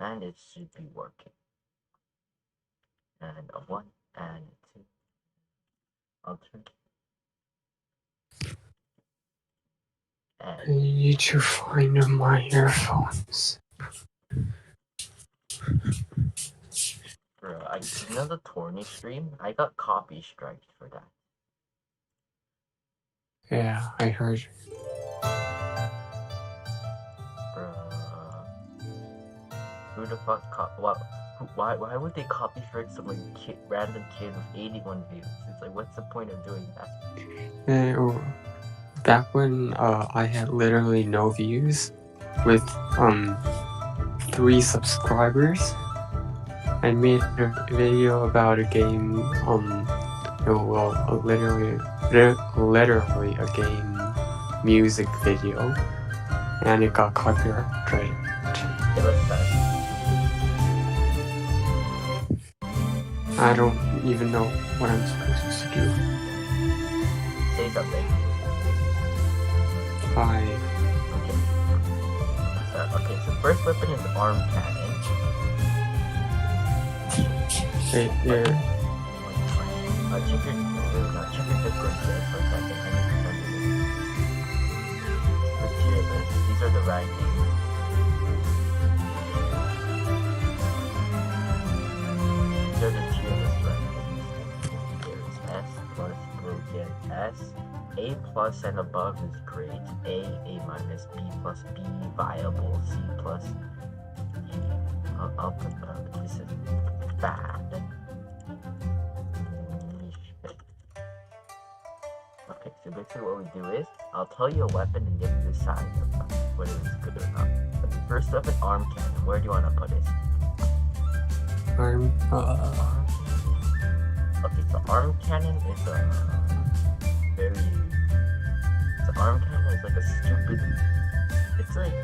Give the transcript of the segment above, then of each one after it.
and it should be working. And a 1 and 2. I'll turn. I And need to find my earphones. bro, you know the Torny stream? I got copy striked for that. Yeah, I heard. Bro, who the fuck why would they copy strike some like random kid with 81 views? It's like, what's the point of doing that? Back when I had literally no views, with 3 subscribers, I made a video about a game. Literally a game music video, and it got copyrighted. It was bad. I don't even know what I'm supposed to do. Say something. Hi. Okay, so first weapon is arm cannon. Hey, yeah. Check your Discord here for a second. I need to send you this. The tier list. These are the rankings. These are the tier list rankings. There's S plus broken S. A plus and above is great. A minus, B plus, B viable, C plus. I'll put this is bad. Okay, so basically what we do is, I'll tell you a weapon and get you decide whether it's good or not. First weapon, arm cannon. Where do you want to put it? Arm. Okay, so arm cannon is very. So arm cannon is like a stupid. It's like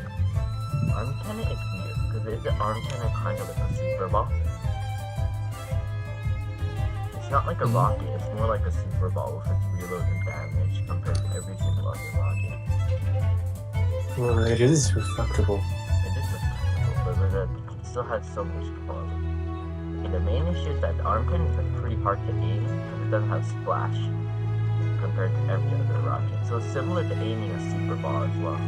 arm cannon is weird because it's an arm cannon kind of like a super ball. It's not like a rocket, it's more like a super ball with its reload and damage compared to every single other rocket. Well, it is reflectable. It is reflectable, but it still has so much quality. Okay, the main issue is that the arm cannon is like pretty hard to aim because it doesn't have splash compared to every other rocket. So it's similar to aiming a super ball as well.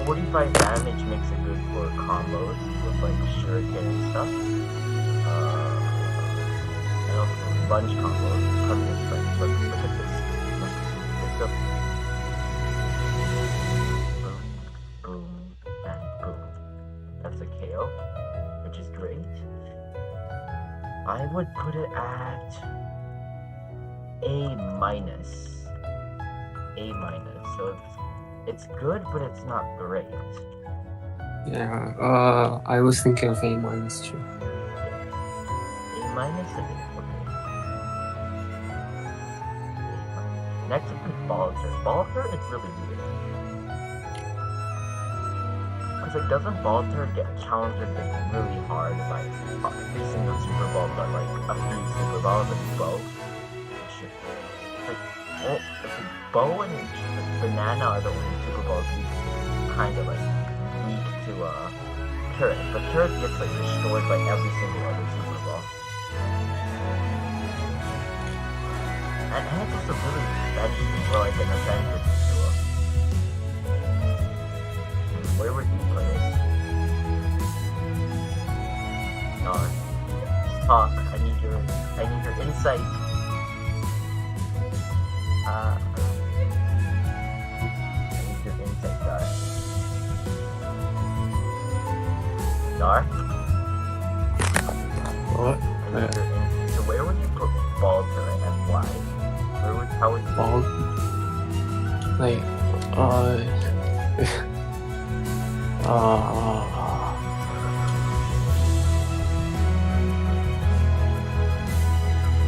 45 damage makes it good for combos with like shuriken and stuff. Lunge combos, coming in strength. Look at this. It's a boom, boom, and boom. That's a KO, which is great. I would put it at A minus. A minus. So it's good, but it's not great. Yeah, I was thinking of A minus too. A minus is okay. Next up is Balter. Balter is really weird. Because like, doesn't Balter get countered like really hard by every single super ball but like a few super balls and bow? Like bow and banana are the only super balls kind of like weak to turret, but turret gets like destroyed by every single other super ball. And it's just a really expensive, well, like an advantage to where would you put it? No. Talk. I need your insight. I need your insight, Dar. What? So where would you put Balter and why? How would you Ball? Like,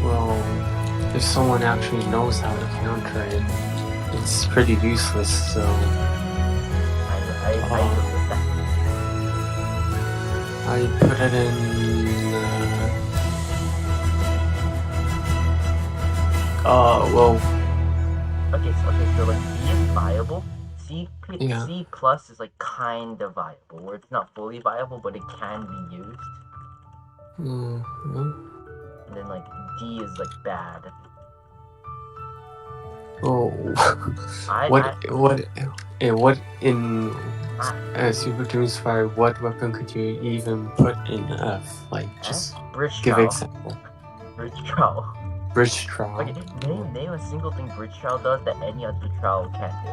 well, if someone actually knows how to counter it, it's pretty useless, so... I put it in... well... Okay, so like B is viable, C Yeah. C plus is like kind of viable, where it's not fully viable, but it can be used. Mm-hmm. And then like D is like bad. Oh, what in Super Doomsfire? What weapon could you even put in F? Like, just Bridge give trowel. example. Bridge trowel. Bridge trowel. Okay, name a single thing bridge trowel does that any other trowel can't do.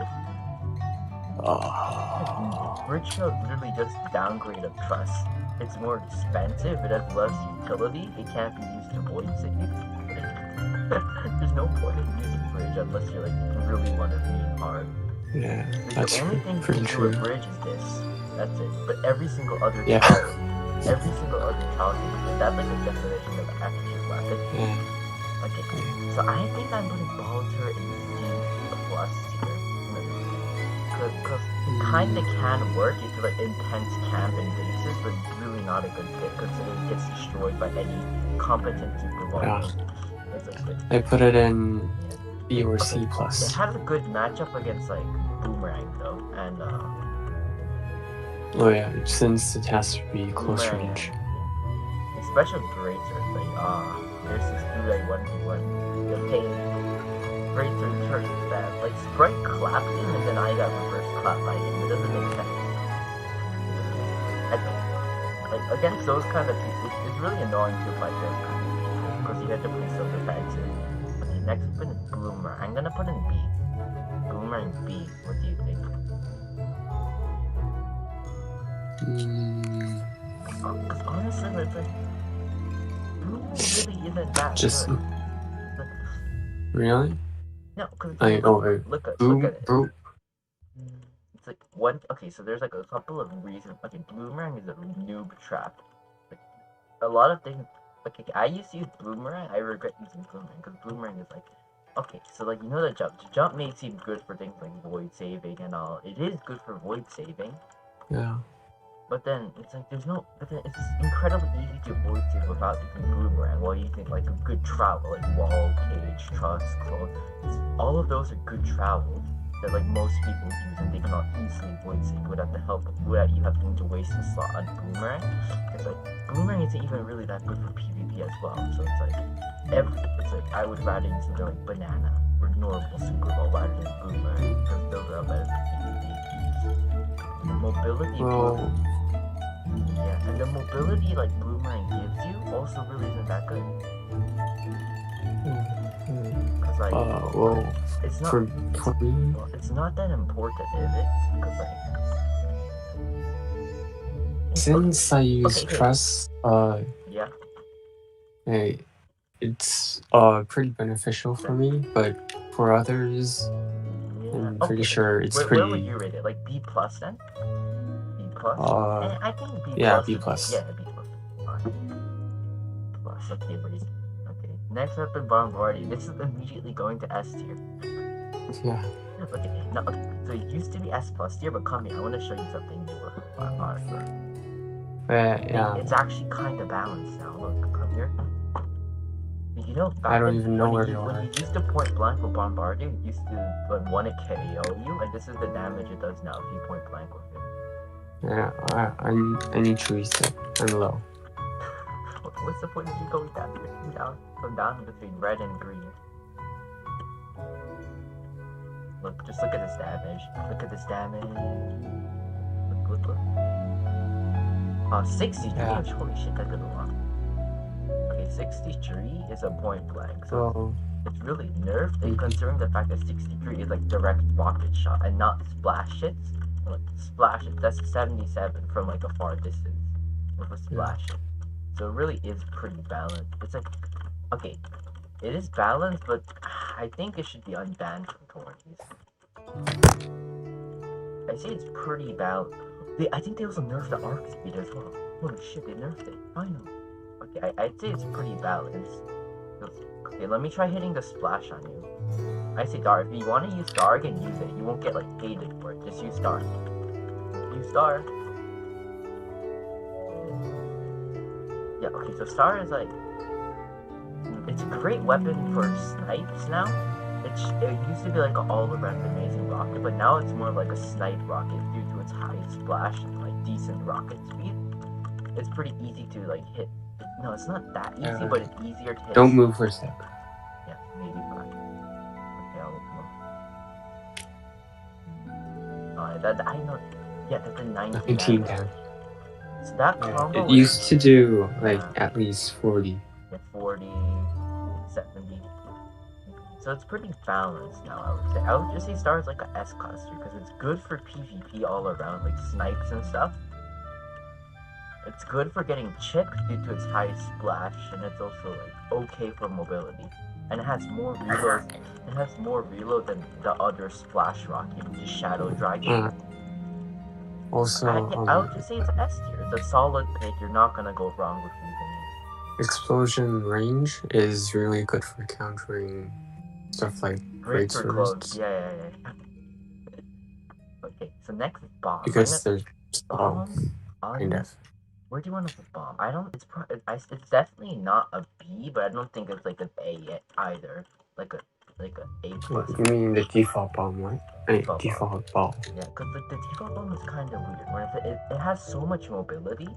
Bridge trowel is literally just downgrade of truss. It's more expensive. It has less utility. It can't be used to void save. There's no point in using bridge unless you're like really want to lean hard. Yeah, Like, that's the only thing you pretty can do true. with bridge is this. That's it. But every single other Yeah. trowel, that's like a definition of action weapon. Yeah. Okay, so I think I'm putting ball turret in C plus here. Because kind of can work if you like intense camping bases, but it's really not a good fit because it gets destroyed by any competent super ball. I put it in B or C It plus. has a good matchup against like Boomerang though, and Oh yeah, since it has to be close range. Especially Greater, like there's this dude I 1v1. The pain Greater turns bad. Like Sprite clapped him and then I got reverse clapped by him. It doesn't make sense. I think like against those kind of people, it's really annoying to fight those kind of people because you have to play so defensive. Okay, next weapon is Boomerang. I'm gonna put in B. Boomerang B. What do you think? Because honestly, it's like Boomerang really isn't that good. Really? No, because look at it. It's like one. Okay, so there's like a couple of reasons. Okay, Boomerang is a noob trap. Like, a lot of things. Okay, I used to use Boomerang. I regret using Boomerang because Boomerang is like. Okay, so like you know the jump. The jump may seem good for things like void saving and all. It is good for void saving. Yeah. But then it's like there's no. But then it's incredibly easy to void save without using Boomerang. While using like a good travel, like wall, cage, truss, close. All of those are good travels that like most people use, and they cannot easily void save without the help without you having to waste a slot on Boomerang. It's like Boomerang isn't even really that good for PvP as well. So it's like I would rather use something like Banana or normal Super Bowl rather than Boomerang because those are better for PvP. The mobility. Yeah, and the mobility like Boomerang gives you also really isn't that good. Cause like, it's not. For me, it's not that important, is it? Because like, since I use truss, yeah, it's pretty beneficial for me, but for others, I'm pretty sure it's pretty. Where would you rate it? Like B plus then? B plus? And I think B plus. Yeah, B plus. Yeah, B plus. Plus, okay, buddy. Okay, next weapon, Bombardier. This is immediately going to S tier. Yeah. Okay, now, so it used to be S plus tier, but come here, I want to show you something newer. Yeah. It's actually kind of balanced now. Look, come here. You know, I don't even know where you are. When you used to point blank with Bombardier, it used to want to KO you, and this is the damage it does now if you point blank with it. Yeah, I need to reset. I'm low. What's the point of you going down? From down between red and green. Just look at this damage. Look at this damage. Look. 63. Yeah. Holy shit, that did a lot. Okay, 63 is a point blank, so it's really nerfed. And considering the fact that 63 is like direct rocket shot and not splash hits. Like splash hits, that's 77 from like a far distance with a splash hit. So it really is pretty balanced. It's like, okay, it is balanced, but I think it should be unbanned from tourneys. I say it's pretty balanced. I think they also nerfed the arc speed as well. Holy shit, they nerfed it. Finally. Okay, I'd say it's pretty balanced. Okay, let me try hitting the splash on you. I say Star. If you want to use Star again, use it. You won't get like hated for it. Just use Star. Use Star. Yeah, okay, so Star is like... It's a great weapon for snipes now. it used to be like an all-around amazing rocket, but now it's more like a snipe rocket due to its high splash and like decent rocket speed. It's pretty easy to like hit. No, it's not that easy, but it's easier to hit. Don't move for a sec. Yeah, maybe fine. Okay, I'll move. Alright, that I know. Yeah, that's a 19 damage. So that combo it used to do like at least 40. Yeah, 40, 70. So it's pretty balanced now, I would say. I would just say Star is like a S cluster because it's good for PvP all around, like snipes and stuff. It's good for getting chipped due to its high splash, and it's also like okay for mobility. And it has more reload. It has more reload than the other splash rocket, which is Shadow Dragon. Also, I would just say it's S tier. It's a solid pick. You're not gonna go wrong with using it. Explosion range is really good for countering stuff like great for close. Yeah. Okay, so next is bomb. Because they're kind of. Where do you want to put bomb? I don't. It's definitely not a B, but I don't think it's like an A yet either. Like a A plus. You mean the default bomb, right? Default ball. Yeah, because like the default bomb is kind of weird. Where it has so much mobility.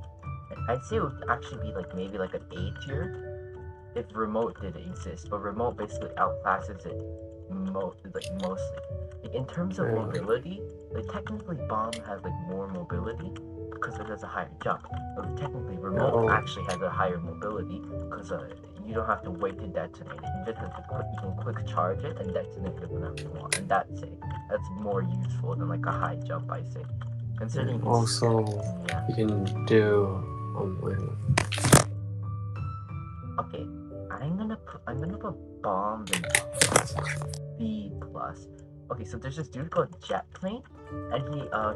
I'd say it would actually be like maybe like an A tier if remote did exist, but remote basically outclasses it mostly. In terms of mobility, like technically bomb has like more mobility because it has a higher jump. But technically remote actually has a higher mobility because you don't have to wait to detonate it. You just have to you can quick charge it and detonate it whenever you want, and that's more useful than like a high jump, I say. Considering also you can do okay, I'm gonna put bomb in B plus. Okay, so there's this dude called Jet Plane, and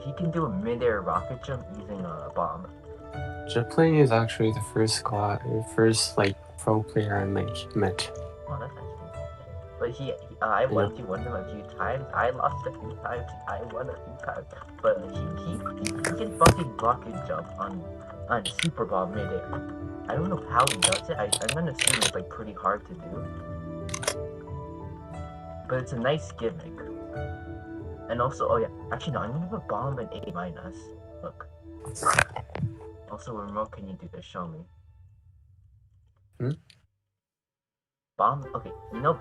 he can do a mid-air rocket jump using a bomb. Jet Plane is actually the first like pro player I met. Oh, that's actually. But I won him a few times. I lost a few times. I won a few times. But he can fucking rocket jump on Super Bomb mid-air. I don't know how he does it. I'm gonna assume it's like pretty hard to do. But it's a nice gimmick. And also, oh yeah, actually no, I'm gonna put bomb in A minus. Look. Also, remote, can you do this? Show me. Bomb. Okay, you know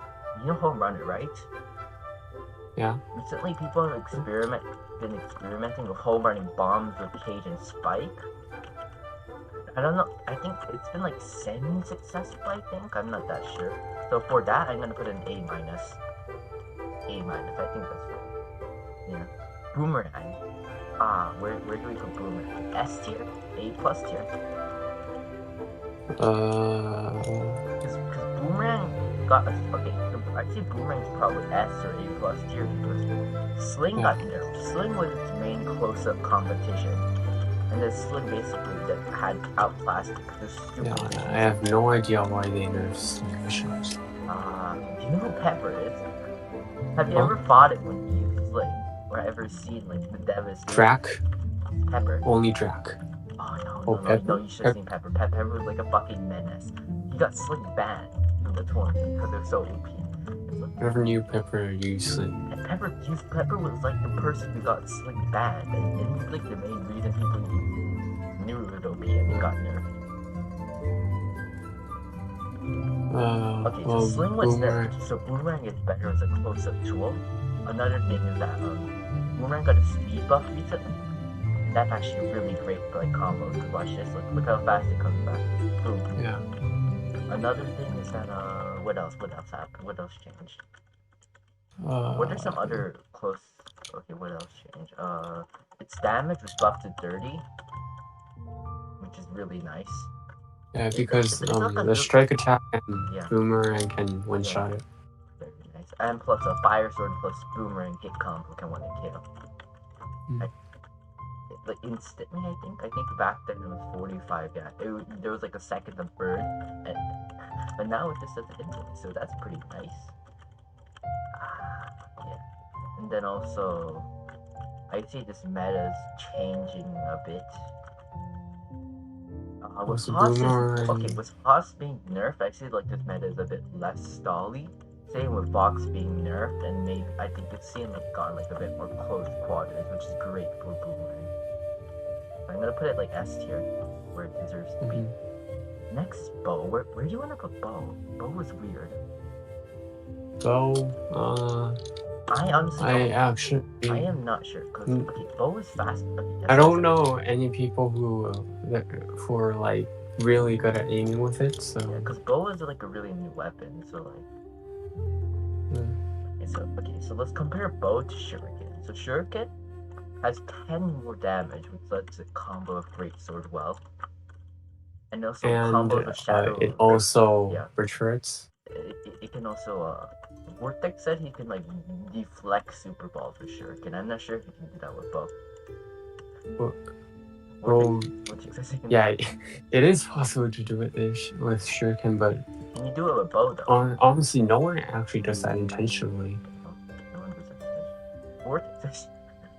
Home Runner, right? Yeah. Recently, people have been experimenting with home running bombs with Cage and Spike. I don't know. I think it's been like semi-successful. I think I'm not that sure. So for that, I'm gonna put an A minus. A minus. I think that's right. Yeah. Boomerang. Where do we put Boomerang? S tier? A plus tier? Because Boomerang got us. Okay, so I'd say Boomerang's probably S or A plus tier because Sling got nerfed. Sling was its main close-up competition, and then Sling basically had outclassed the stupid. I have no idea why they nerfed Sling shots. Do you know who Pepper is? Have you ever fought it when you use Sling? Or ever seen like the devastation? Drac? Pepper. Only Drac. Oh no, you should have seen Pepper. Pepper was like a fucking menace. He got Sling banned from the tournament because they're so OP. I never knew Pepper used Sling. And Pepper was like the person who got Sling banned, and he's like the main reason people knew it was OP and it got nerfed. Okay, so Sling was nerfed, so Boomerang is better as a close-up tool. Another thing is that Boomerang got a speed buff recently. That's actually really great for like combos. Cause watch this, look how fast it comes back. Boom. Yeah. Another thing is that what else happened? What else changed? What are some other close? Okay, what else changed? Its damage was buffed to 30, which is really nice. Yeah, because the strike attack and Boomerang can one-shot it. Very nice. And plus a Fire Sword plus Boomerang hit combo can 1-hit KO. Like instantly, I think back then it was 45. Yeah, there was like a second of burn, but now it just does it instantly, so that's pretty nice. Yeah, and then also I'd say this meta is changing a bit. Was Haas being nerfed? I say like this meta is a bit less stally, same with Fox being nerfed, and maybe I think it's seen like gone like a bit more close quarters, which is great for Boomerang. I'm gonna put it like S tier, where it deserves to be. Next, Bo. Where do you want to put Bo? Bo is weird. Bo, I honestly I am not sure because okay, Bo is fast. Okay, I don't know any people who are like really good at aiming with it. So yeah, because Bo is like a really new weapon. So like, okay, so let's compare Bo to Shuriken. So Shuriken has 10 more damage, which lets it combo a great sword well, and also combos with Shadow. It also retreats. It can also Vortex said he can like deflect super balls with Shuriken. I'm not sure if he can do that with Bo. Yeah, it is possible to do it with Shuriken, but can you do it with Bo though? Honestly, no one actually does that intentionally. No one does that intentionally. Vortex,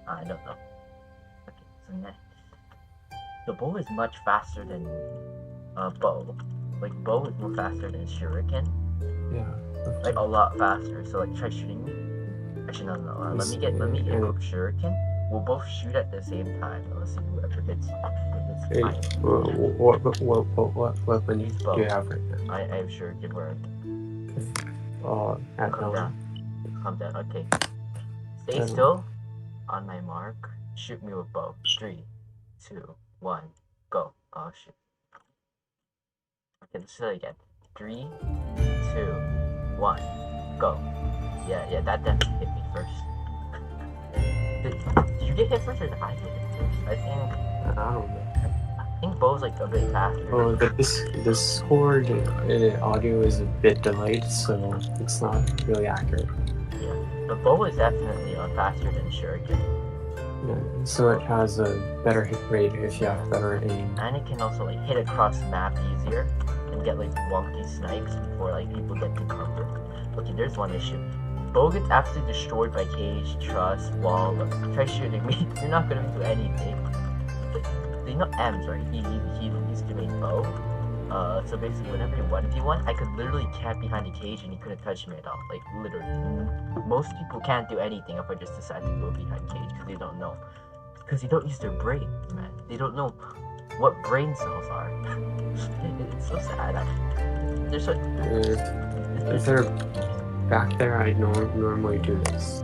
I don't know. Okay, so next, the Bo is much faster than Bo. Like Bo is more faster than Shuriken. Yeah. Like a lot faster. So like try shooting me. Actually no. Let me equip Shuriken. We'll both shoot at the same time. Let's see whoever hits. What weapon do you have right now? I have Shuriken where. Calm down. Okay. Stay still. On my mark. Shoot me with Bo. 3, 2, 1, go. Oh shit. Okay, let's do it again. 3, 2, 1, go. Yeah, that definitely hit me first. Did you get hit first or did I get hit first? I don't know. I think Bo's like a bit faster. Oh, this Discord audio is a bit delayed, so it's not really accurate. Yeah, but Bo is definitely faster than Shuriken. Yeah, so it has a better hit rate if you have better aim. And it can also like hit across the map easier and get like wonky snipes before like people get to cover. Okay, there's one issue. Bo gets absolutely destroyed by cage, truss, wall. Look, try shooting me. You're not gonna do anything. So you know Ems, right? He used to make Bo. So basically, whenever you 1v1, I could literally camp behind a cage and he couldn't touch me at all. Like literally, most people can't do anything if I just decide to go behind cage because they don't know. Because they don't use their brain, man. They don't know what brain cells are. It's so sad. If they're back there, I normally do this.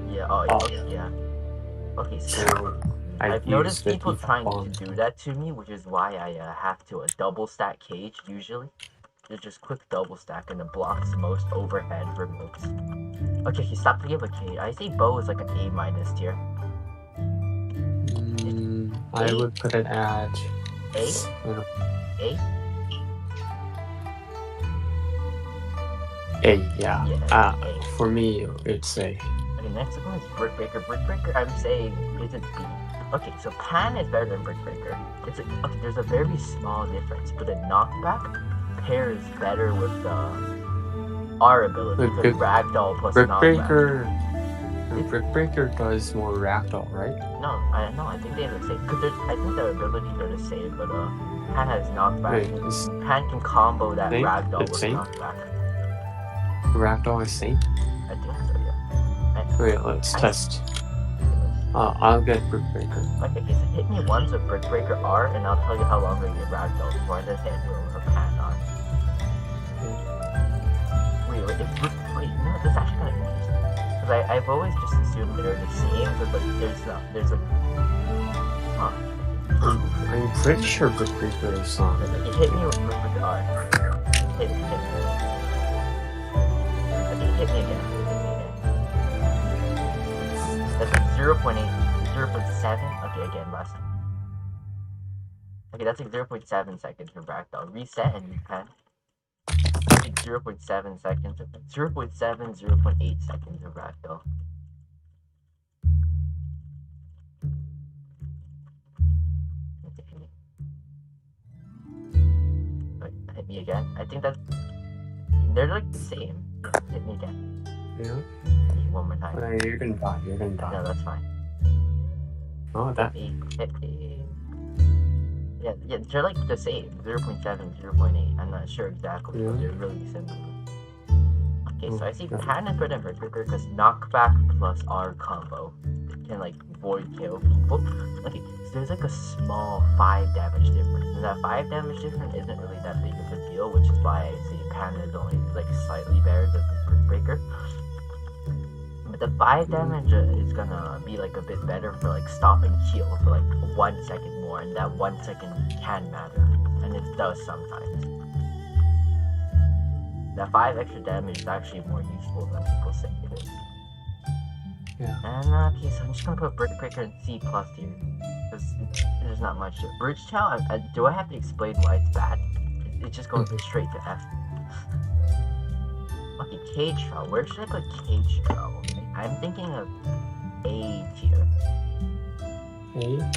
Yeah. Yeah. Okay, so I've noticed people trying to do that to me, which is why I have to double stack cage usually. Just quick double stack and it blocks most overhead removes. Okay, he stopped to give a cage. I say Bo is like an A- tier. I would put it at A. A, yeah. A. For me, it's A. Okay, next one is Brickbreaker. Brickbreaker, I'm saying, is it B? Okay, so Pan is better than Brickbreaker. Okay, there's a very small difference, but the knockback pairs better with our ability to ragdoll plus knockback. Brickbreaker does more ragdoll, right? No, I think they have the same. Because I think the abilities are the same, but Pan has knockback. Pan can combo that ragdoll with knockback. Ragdoll is same? I think so, yeah. Wait, let's test. I'll get Brickbreaker. Okay, so hit me once with Brickbreaker R, and I'll tell you how long you get ragdoll before I just hit you with a Pan R. Wait, no, this is actually kind of interesting. Because I've always just assumed they're the same, but like, there's a... Huh. I'm pretty sure Brickbreaker is on. You hit me with Brickbreaker R. Hit me. Okay, hit me again. That's like 0.8, 0.7. Okay, again, last. Okay, that's like 0.7 seconds for ragdoll. Reset and you can. That's like 0.7 seconds. 0.7, 0.8 seconds of ragdoll. Wait, hit me again. I think that's. They're like the same. Hit me again. Yeah. One more time. You're gonna die. No, that's fine. Oh, that. Yeah, they're like the same. 0.7, 0.8. I'm not sure exactly, but they're really similar. Okay, so I see Yeah. Pan is better than Berserker because knockback plus R combo can like void KO people. Okay, so there's like a small 5 damage difference. And that 5 damage difference isn't really that big of a deal, which is why I say Pan is only like slightly better than Breaker. But the 5 damage is gonna be like a bit better for like stop and heal for like 1 second more, and that 1 second can matter, and it does sometimes. That 5 extra damage is actually more useful than people say it is. Yeah. And okay, so I'm just gonna put Brick Breaker in C plus tier, because there's not much. Bridge Chow, do I have to explain why it's bad? It's just going straight to F. Okay, Cage Troll. Where should I put Cage Troll? Okay, I'm thinking of A tier. A?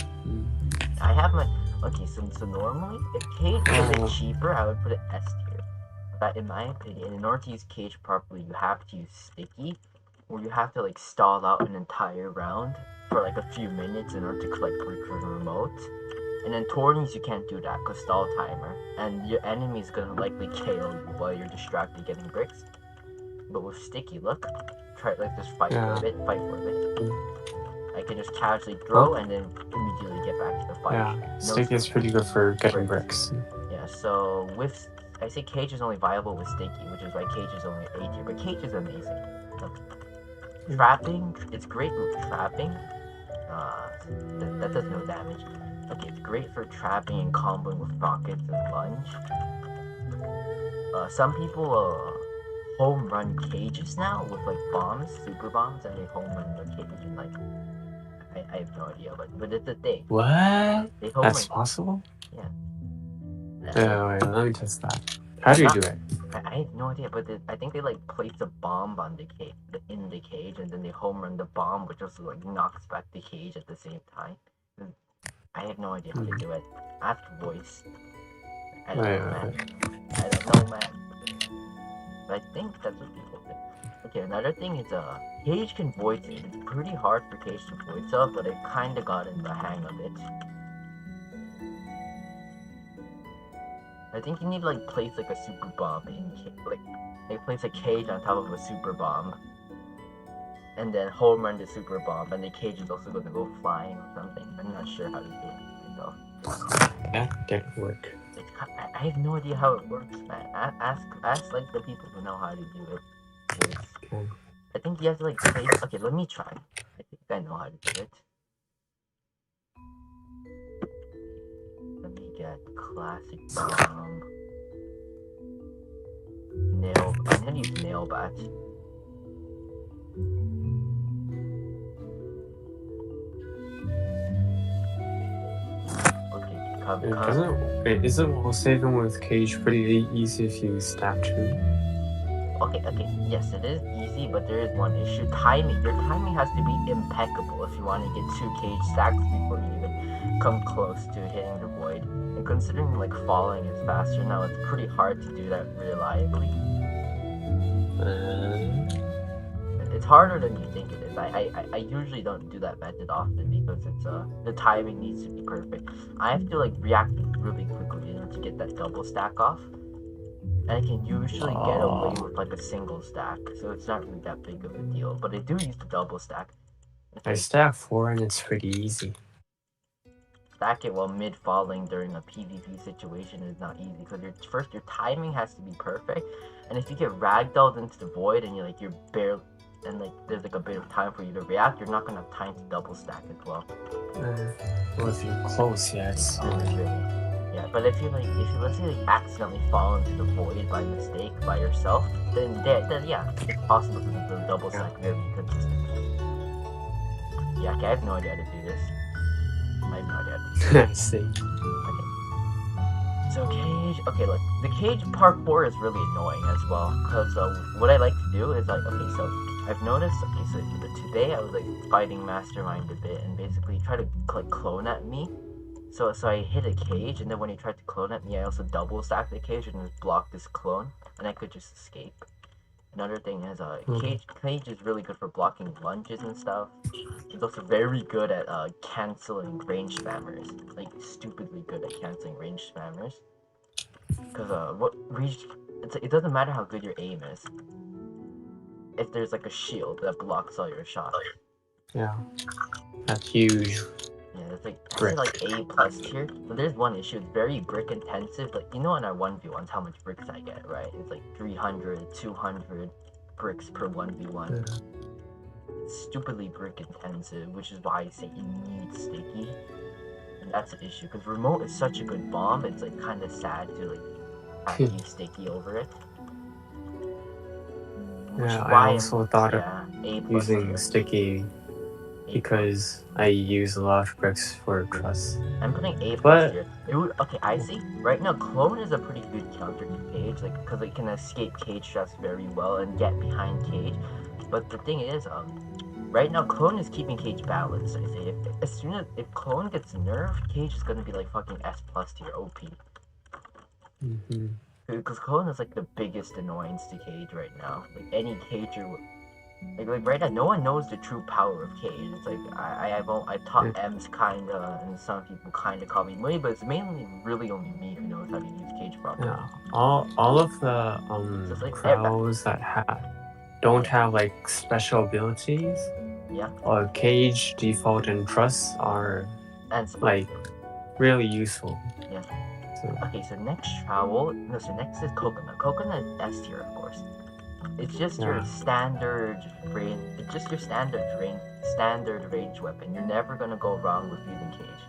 I have my... Okay, so normally, if Cage was a bit cheaper, I would put it S tier. But in my opinion, in order to use Cage properly, you have to use Sticky, or you have to like stall out an entire round for like a few minutes in order to collect bricks from the remote. And then tourneys, you can't do that because stall timer, and your enemy is gonna likely KO you while you're distracted getting bricks. But with Sticky, look, try like just fight for a bit. I can just casually throw and then immediately get back to the fight. Yeah, Sticky is pretty good for getting bricks. Yeah, so with I say Cage is only viable with Sticky, which is why Cage is only A tier, but Cage is amazing. Trapping, it's great with trapping. That does no damage. Okay, it's great for trapping and comboing with rockets and lunge. Some people home run cages now with like bombs, super bombs, and they home run their cage and like I have no idea, but it's a thing. What? That's possible? Yeah. Wait, let me test that. How do you do it? I have no idea, but I think they like place a bomb on the cage, in the cage, and then they home run the bomb, which also like knocks back the cage at the same time. I have no idea how to do it. Ask Voice. I don't know, man. But I think that's what people think. Okay, another thing is Cage can void save. It's pretty hard for Cage to void save, but I kinda got in the hang of it. I think you need to like place like a super bomb in like place a cage on top of a super bomb, and then home run the super bomb, and the cage is also gonna go flying or something. I'm not sure how to do it myself. That didn't work. I have no idea how it works, man. Ask like the people who know how to do it. Okay. I think you have to like place. Okay, let me try. I think I know how to do it. Let me get classic bomb. I'm gonna use nail bat. Okay, isn't wall saving with Cage pretty easy if you stack 2? Okay, yes, it is easy, but there is one issue. Timing. Your timing has to be impeccable if you want to get 2 cage stacks before you even come close to hitting the void. And considering like falling is faster now, it's pretty hard to do that reliably. It's harder than you think it is. I usually don't do that method often because it's the timing needs to be perfect. I have to like react really quickly in order to get that double stack off. And I can usually get away with like a single stack, so it's not really that big of a deal. But I do use the double stack. I stack 4 and it's pretty easy. Stack it while mid-falling during a PvP situation is not easy because your timing has to be perfect. And if you get ragdolled into the void and you're barely, and like there's like a bit of time for you to react, you're not gonna have time to double stack as well. Well, if you're close, yes. Yeah, but if you let's say like accidentally fall into the void by mistake by yourself, then yeah, it's possible to do the double stack very consistently. Yeah, okay, I have no idea how to do this. I have no idea how to do this. I see. Okay. So cage, okay, look, the cage parkour is really annoying as well, because what I like to do is like, okay, so I've noticed, okay, so today I was like fighting Mastermind a bit, and basically he tried to like clone at me. So I hit a cage, and then when he tried to clone at me, I also double stacked the cage and just blocked this clone, and I could just escape. Another thing is, cage is really good for blocking lunges and stuff. It's also very good at canceling range spammers, like stupidly good at canceling range spammers. Because it doesn't matter how good your aim is. if there's like a shield that blocks all your shots. Yeah. That's huge. Yeah, it's like I say like A plus tier, but there's one issue. It's very brick intensive. Like you know in our 1v1s how much bricks I get, right? It's like 300, 200 bricks per 1v1. Yeah. It's stupidly brick intensive, which is why I say you need sticky. And that's an issue because remote is such a good bomb. It's like kind of sad to like have to use sticky over it. Which Yeah, is why I also thought of A plus using tier. sticky because I use a lot of bricks for trust. I'm putting A plus But tier. Okay, I see. Right now, Clone is a pretty good counter to Cage, like because it can escape Cage shots very well and get behind Cage. But the thing is, right now Clone is keeping Cage balanced. I say if Clone gets nerfed, Cage is gonna be like fucking S plus tier OP. Because Clone is like the biggest annoyance to Cage right now. Like any Cager would. Like right now, no one knows the true power of Cage. It's like I taught M's kinda, and some people kinda call me Mui, but it's mainly really only me who knows how to use Cage properly. Yeah, all of the like Crows that don't have like special abilities. Yeah. Or Cage, Default, and Trust are like really useful. Yeah. Okay, so next trowel. No, so next is Coconut. Coconut S tier, of course. It's just your standard range. It's just your standard range weapon. You're never gonna go wrong with using Cage,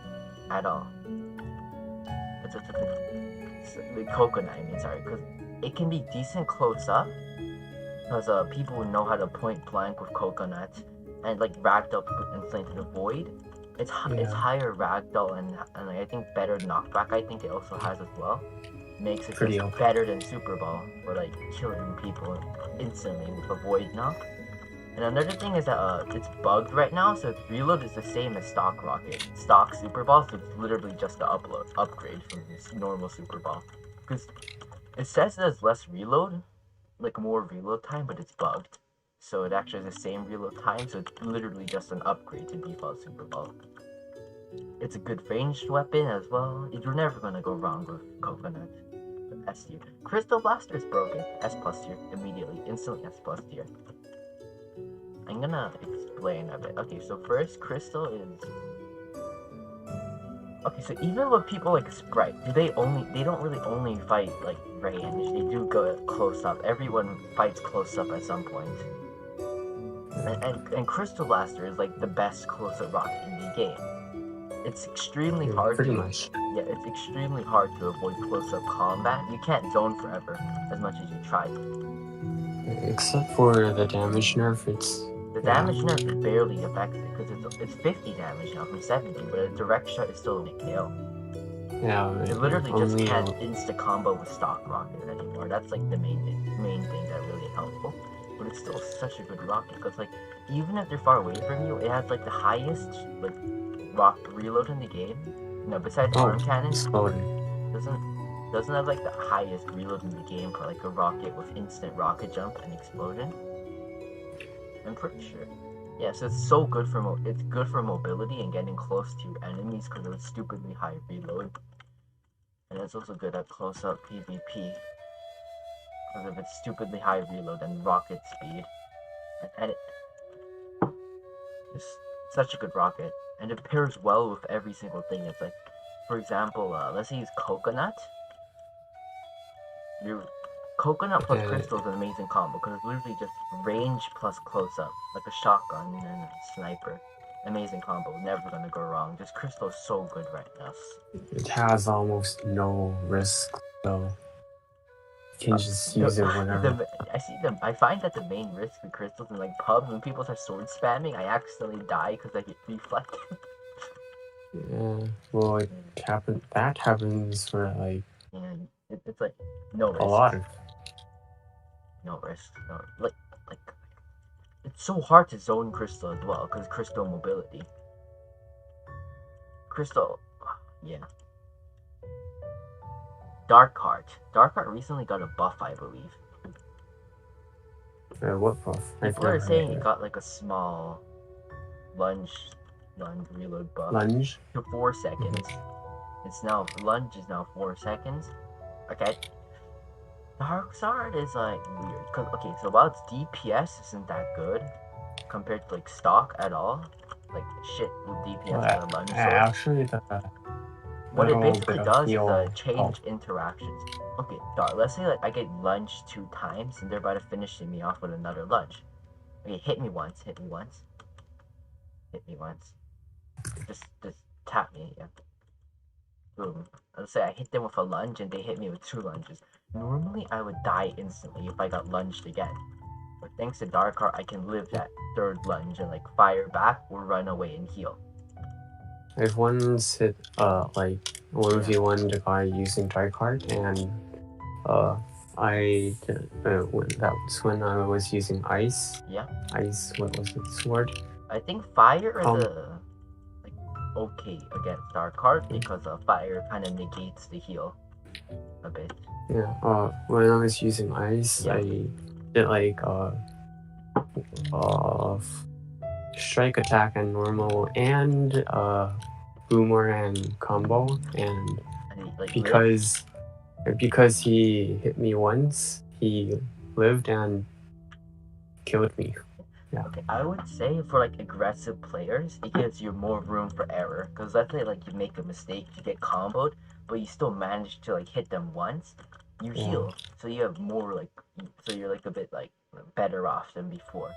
at all. It's the Coconut. I mean, sorry, because it can be decent close up. Because people know how to point blank with Coconut, and like ragdoll and Flame to the Void. It's higher ragdoll and I think better knockback. I think it also has as well. Makes it just better than Super Ball for like killing people instantly with a Void knock. And another thing is that it's bugged right now, so its reload is the same as stock Rocket, stock Super Ball. So it's literally just the upgrade from this normal Super Ball. Because it says it has less reload, like more reload time, but it's bugged. So it actually has the same reload time, so it's literally just an upgrade to default Super Ball. It's a good ranged weapon as well. You're never gonna go wrong with Coconut. S tier. Crystal Blaster is broken. S plus tier. Immediately. Instantly S plus tier. I'm gonna explain a bit. Okay, so first, Crystal is... Okay, so even with people like Sprite, they don't really only fight like range. They do go close up. Everyone fights close up at some point. And Crystal Blaster is like the best close-up rocket in the game. It's extremely hard it's extremely hard to avoid close-up combat. You can't zone forever as much as you try. Except for the damage nerf, the damage nerf is barely affected because it's 50 damage now from 70, but a direct shot is still only KO. Yeah, it literally just can't insta combo with stock rocket anymore. That's like the main thing that really helpful. But it's still such a good rocket because like even if they're far away from you, it has like the highest like rocket reload in the game. No, besides arm cannon, doesn't have like the highest reload in the game for like a rocket with instant rocket jump and explosion. I'm pretty sure. Yeah, so it's so good for mobility and getting close to enemies because of its stupidly high reload. And it's also good at close-up PvP because of its stupidly high reload and rocket speed. And it's such a good rocket. And it pairs well with every single thing. It's like, for example, let's use Coconut. Coconut plus Crystal is an amazing combo because it's literally just range plus close-up, like a shotgun and a sniper. Amazing combo, never gonna go wrong. Just Crystal is so good right now. It has almost no risk, so you can just use it whenever. I find that the main risk with Crystals in like pubs when people start sword spamming, I accidentally die because I get reflected. Yeah, well, that happens for like. Yeah, it's like no risk. A lot of. No risk. No, like it's so hard to zone Crystal as well because Crystal mobility. Crystal, yeah. Darkheart recently got a buff, I believe. What buff? People are saying it got like a small lunge reload buff. Lunge? To 4 seconds. It's now lunge is now 4 seconds. Okay. Dark Sword is like weird. Cause okay, so while its DPS isn't that good compared to like stock at all, like shit with DPS Well, with a lunge sword. actually, the What it little basically bit of does is heal change interactions. Okay, Dar, let's say like I get lunged 2 times and they're about to finish me off with another lunge. Okay, hit me once, hit me once, hit me once. Just tap me, yeah. Boom. Let's say I hit them with a lunge and they hit me with 2 lunges. Normally I would die instantly if I got lunged again. But thanks to Dark Heart, I can live that 3rd lunge and like fire back or run away and heal. I've once hit like 1v1 the guy using Dark Heart, and that was when I was using ice. Yeah. Ice, what was it? Sword. I think fire is like okay against Dark Heart because fire kind of negates the heal a bit. Yeah. When I was using ice, Yeah. I did like strike attack and normal and boomerang combo, and Like because he hit me once, he lived and killed me. Yeah. Okay, I would say for like aggressive players, it gives you more room for error. Cause let's say like you make a mistake, you get comboed, but you still manage to like hit them once, you heal, so you have more like, so you're like a bit like better off than before.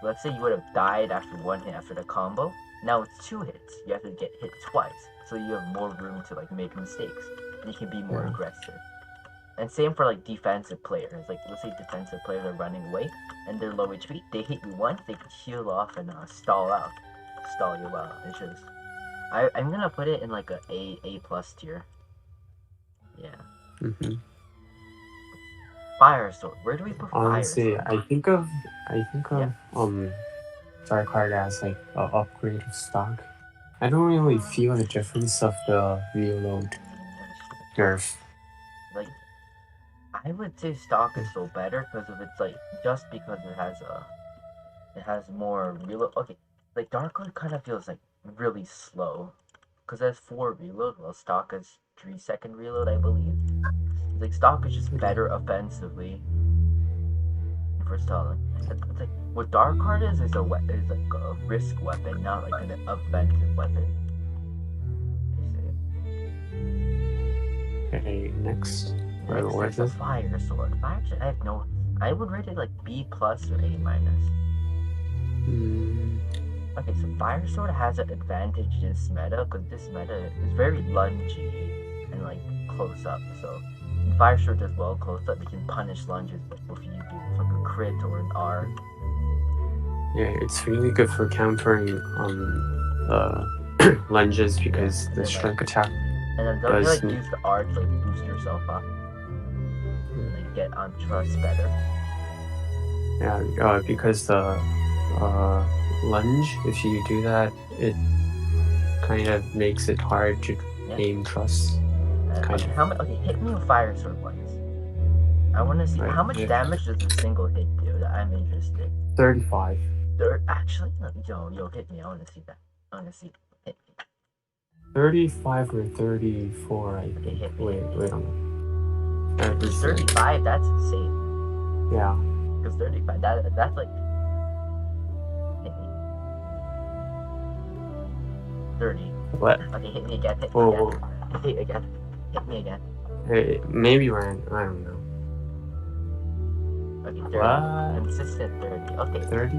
Let's say you would have died after 1 hit after the combo. Now it's 2 hits. You have to get hit twice, so you have more room to like make mistakes. And you can be more aggressive. And same for like defensive players. Like let's say defensive players are running away and they're low HP. They hit you once, they can heal off and stall you out. It's just I'm gonna put it in like A plus tier. Yeah. Mm-hmm. Fire Sword. Where do we put Honestly, Fire Sword? I think of Dark Heart as like an upgrade of stock. I don't really feel the difference of the reload nerf. Like, I would say stock is still better because of it's like just because it has more reload. Okay, like Dark Heart kind of feels like really slow because it has 4 reload while stock has 3-second reload, I believe. Like stock is just better offensively for stalling. It's like what Dark Heart is like a risk weapon, not like an offensive weapon. Okay, next. Next is a Fire Sword. Actually, I would rate it like B plus or A minus. Okay, so Fire Sword has an advantage in this meta because this meta is very lungy and like close up. So Fire Sword does well close up. You can punish lunges if you do like a crit or an R. Yeah, it's really good for countering lunges because the strike attack. And then don't you like use the R to like boost yourself up and like get on trust better. Yeah, because the lunge, if you do that, it kind of makes it hard to aim trust. Okay, hit me with Fire Sword once. I want to see how much damage does a single hit do. I'm interested. 35. Actually, yo, hit me. I want to see that. I want to see. Hit me. 35 or 34, I think. Hit me. Wait a minute. 35, that's insane. Yeah. Because 35, that's like... Hit me. 30. What? Okay, hit me again, hit me again. Hey, maybe Ryan, I don't know. Okay, 30. What? Consistent 30. Okay. 30?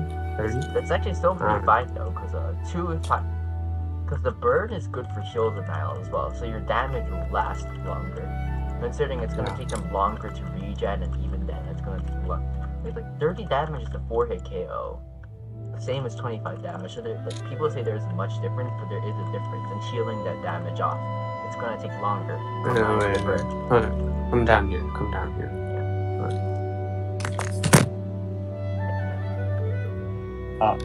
That's actually still pretty fine though, because 2 is fine. Because the bird is good for heal denial as well, so your damage will last longer. Considering it's going to take them longer to regen, and even then it's going to take longer. Like 30 damage is a 4-hit KO. The same as 25 damage. So like, people say there's much difference, but there is a difference in healing that damage off. It's going to take longer. Wait. Come down here. Yeah.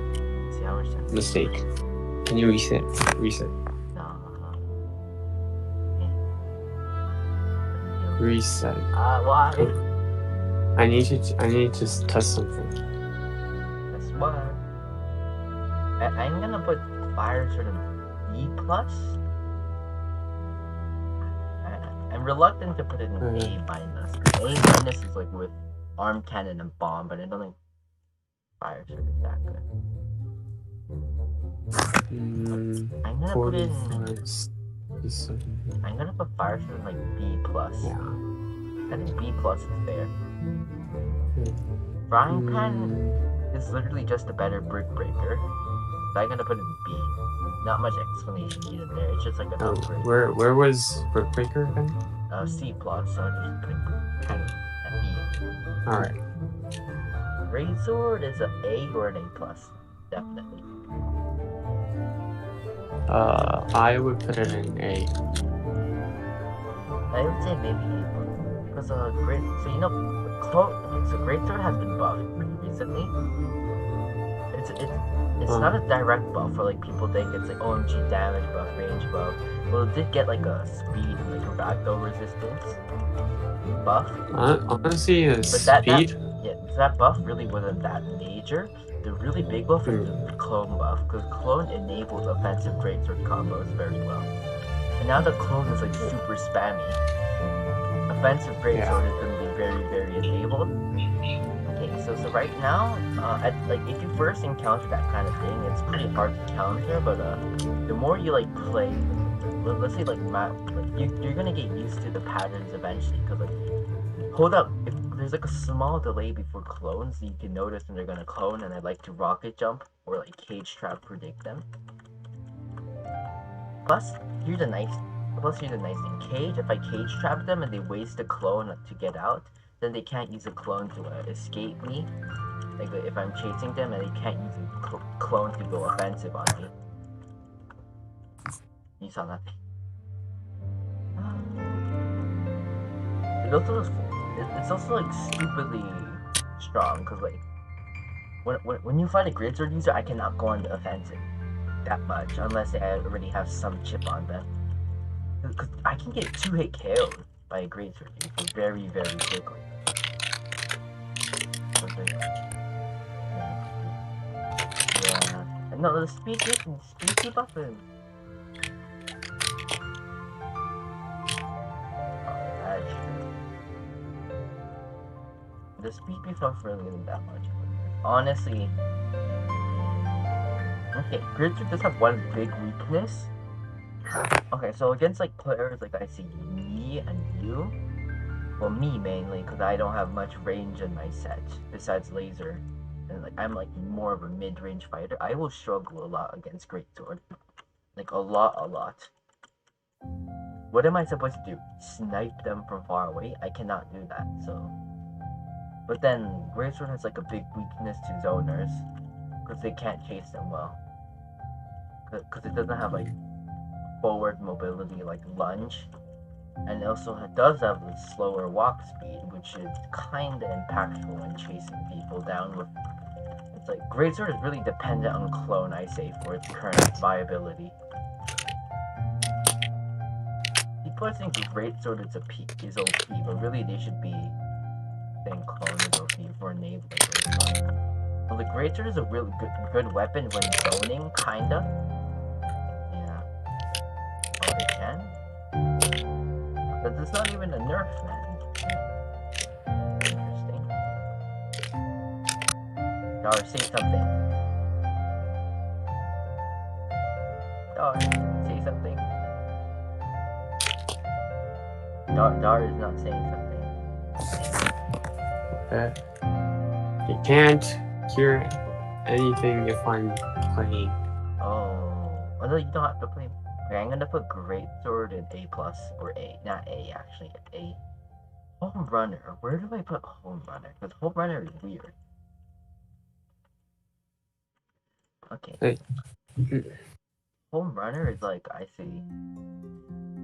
See how much time? Mistake. Can you reset? No. Reset. Why? I need to test something. That's why. I'm gonna put Fire Sword in B plus. I'm reluctant to put it in A minus. A minus is like with arm cannon and bomb, but I don't think fire sword is that good. I'm gonna put it in. I'm gonna put fire sword in like B plus. Yeah. I think B plus is fair. Frying pan is literally just a better brick breaker. So I'm gonna put it in B. Not much explanation needed there. It's just like an upgrade. Where was brick breaker again? C plus. So I'm just putting kind of at B. All right. Great sword is an A or an A plus, definitely. I would put it in A. I would say maybe A because great. So you know, so great sword has been buffed recently. It's not a direct buff for like people think it's like OMG damage buff, range buff. Well, it did get like a speed, like a ragdoll resistance buff. Honestly, speed. So that buff really wasn't that major. The really big buff is the clone buff, because clone enables offensive greatsword combos very well. And now the clone is like super spammy. Offensive greatsword is going to be very, very enabled. Okay, so right now, like if you first encounter that kind of thing, it's pretty hard to counter. But the more you like play, let's say like you're gonna get used to the patterns eventually. Because like, hold up, if there's like a small delay before clones, you can notice when they're gonna clone, and I like to rocket jump or like cage trap predict them. Plus, here's a nice thing. Cage, if I cage trap them and they waste a clone to get out, then they can't use a clone to escape me. Like if I'm chasing them and they can't use a clone to go offensive on me. You saw nothing. It's also like stupidly strong, because like when you fight a greatsword user, I cannot go on the offensive that much unless they already have some chip on them. Because I can get 2-hit KO'd by a greatsword user very, very quickly. Yeah. No, the speed buff is. The speed buff really isn't that much. Honestly. Okay, greatsword does have one big weakness. Okay, so against like players like I see me and you, well me mainly, because I don't have much range in my set besides laser, and like I'm like more of a mid-range fighter. I will struggle a lot against greatsword, like a lot. What am I supposed to do? Snipe them from far away? I cannot do that. So, but then greatsword has like a big weakness to zoners, because they can't chase them well, because it doesn't have like forward mobility like lunge, and also it does have a slower walk speed, which is kind of impactful when chasing people down with. It's like greatsword is really dependent on clone, I say, for its current viability. People think greatsword is OP, but really they should be saying clone is OP for enabling greatsword. Well, the greatsword is a really good weapon when zoning, kinda. Oh, they can? But it's not even a nerf, man. Interesting. Dar, say something. Dar, say something. Dar is not saying something. You can't hear anything if I'm playing. Oh, no, you don't have to play. Okay, I'm gonna put greatsword in A plus, or A, not A actually, A. Home runner, where do I put home runner? Because home runner is weird. Okay. Hey. Home runner is like, I see.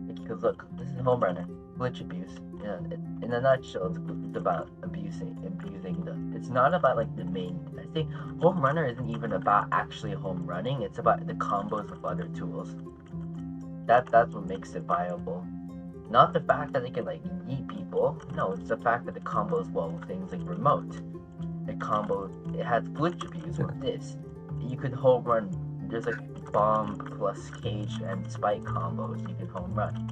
Because look, this is home runner, glitch abuse. Yeah, in a nutshell, it's about abusing it's not about like the main. I think home runner isn't even about actually home running. It's about the combos with other tools. That's what makes it viable. Not the fact that they can like yeet people. No, it's the fact that the combos well with things like remote. It has glitch abuse with this. You could home run. There's like bomb plus cage and spike combos you can home run.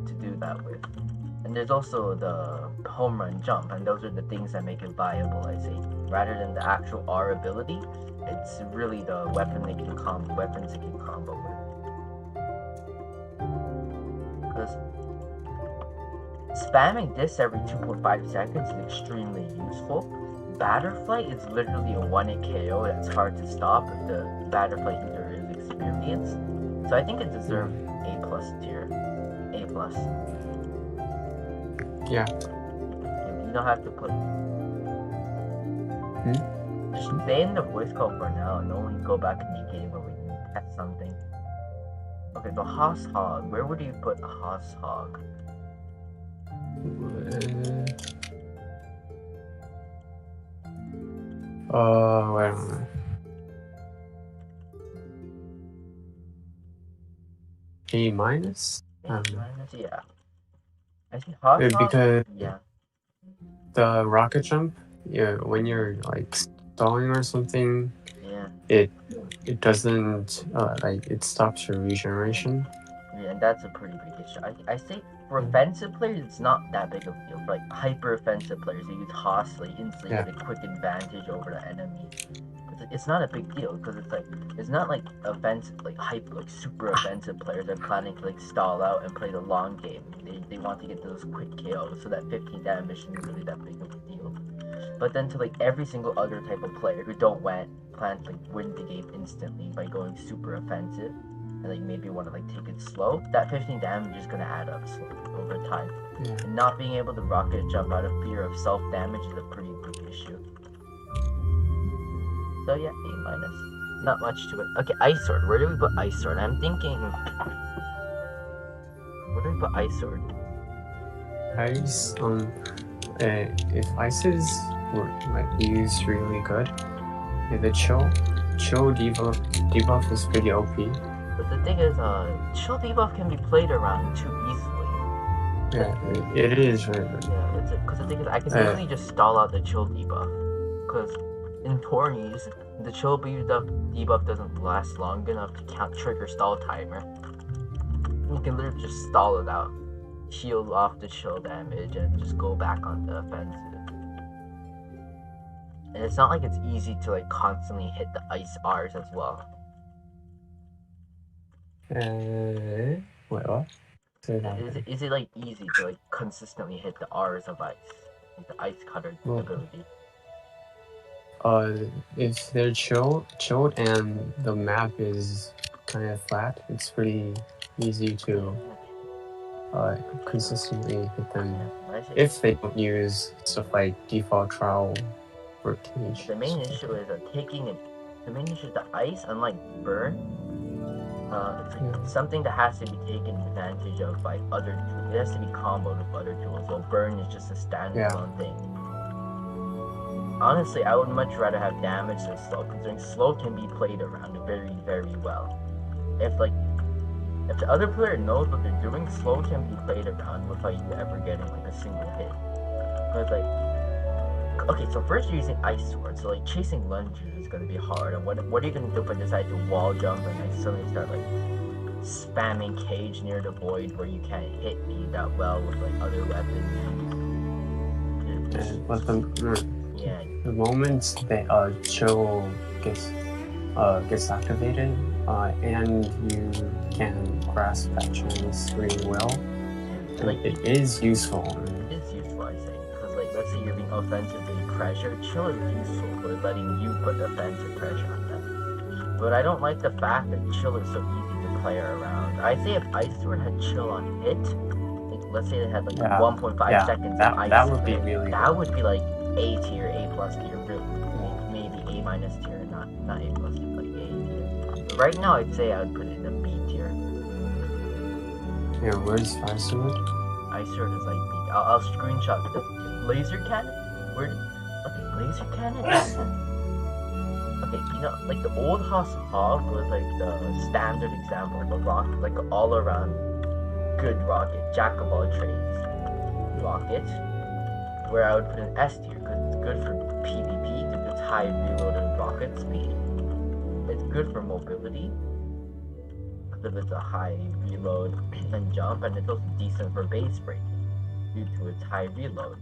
to do that with. And there's also the home run jump, and those are the things that make it viable, I say. Rather than the actual R ability, it's really the weapons it can combo with. Because spamming this every 2.5 seconds is extremely useful. Batterfly is literally a 1-hit KO that's hard to stop if the Batterfly user is experienced. So I think it deserves A+ tier. A+. Yeah. You don't have to put... Just stay in the voice call for now and only go back in the game where we can test something. Okay, so Hoss Hog. Where would you put Hoss Hog? Wait a minute. A minus? Yeah. I think Hoss Hog. Because Yeah. the rocket jump, when you're like stalling or something, it doesn't it stops your regeneration. Yeah, and that's a pretty big issue. I say for offensive players, it's not that big of a deal. For like hyper offensive players, they use Hoss to instantly get a quick advantage over the enemy. It's not a big deal because it's not like offensive, like super offensive players are planning to like stall out and play the long game. They want to get those quick KOs, so that 15 damage isn't really that big of a deal. But then to like every single other type of player who don't plan to like win the game instantly by going super offensive and like maybe want to like take it slow, that 15 damage is gonna add up over time. Yeah. And not being able to rocket jump out of fear of self damage is a pretty big issue. So yeah, A-. Not much to it. Okay, Ice Sword. Where do we put Ice Sword? I'm thinking... Where do we put Ice Sword? Ice, if ices were like used really good, the chill debuff is pretty OP. But the thing is, chill debuff can be played around too easily. Yeah, it is really good. Yeah, because the thing is, I can easily just stall out the chill debuff. Because in tourneys, the chill debuff doesn't last long enough to trigger stall timer. You can literally just stall it out, shield off the chill damage, and just go back on the offensive. And it's not like it's easy to like constantly hit the ice R's as well. Wait, what? Is it like easy to like consistently hit the R's of ice, like the ice cutter ability? If they're chilled and the map is kind of flat, it's pretty easy to consistently hit them if they don't use stuff like default trial or cage. The main issue is the main issue is the ice, unlike burn, it's something that has to be taken advantage of by other tools. It has to be comboed with other tools, while burn is just a standalone thing. Honestly, I would much rather have damage than slow, considering slow can be played around very, very well. If the other player knows what they're doing, slow can be played around without you ever getting like a single hit. Because okay, so first you're using Ice Sword, so like chasing lunges is gonna be hard. And what are you gonna do if I decide to wall jump and I suddenly start like spamming cage near the void where you can't hit me that well with like other weapons? The moment that chill gets activated, and you can grasp that chance really well, like it is useful. It is useful, I say, because like let's say you're being offensively pressured, chill is useful for letting you put offensive pressure on them. But I don't like the fact that chill is so easy to play around. I say if Ice Sword had chill on hit, like let's say it had like 1.5 seconds of ice. That would be really. That would be like A tier, A+ tier, really, maybe A- tier, not A+, like A tier. But right now, I'd say I would put it in a B tier. Yeah, where's Ice Sword? Ice Sword is like B. I'll screenshot the laser cannon. Laser cannon. Okay, like the old Hoss Hog was like the standard example of a rocket, like an all-around good rocket, jack of all trades rocket. Where I would put an S tier because it's good for PvP because it's high reload and rocket speed. It's good for mobility. because it's a high reload and jump, and it's also decent for base breaking due to its high reload.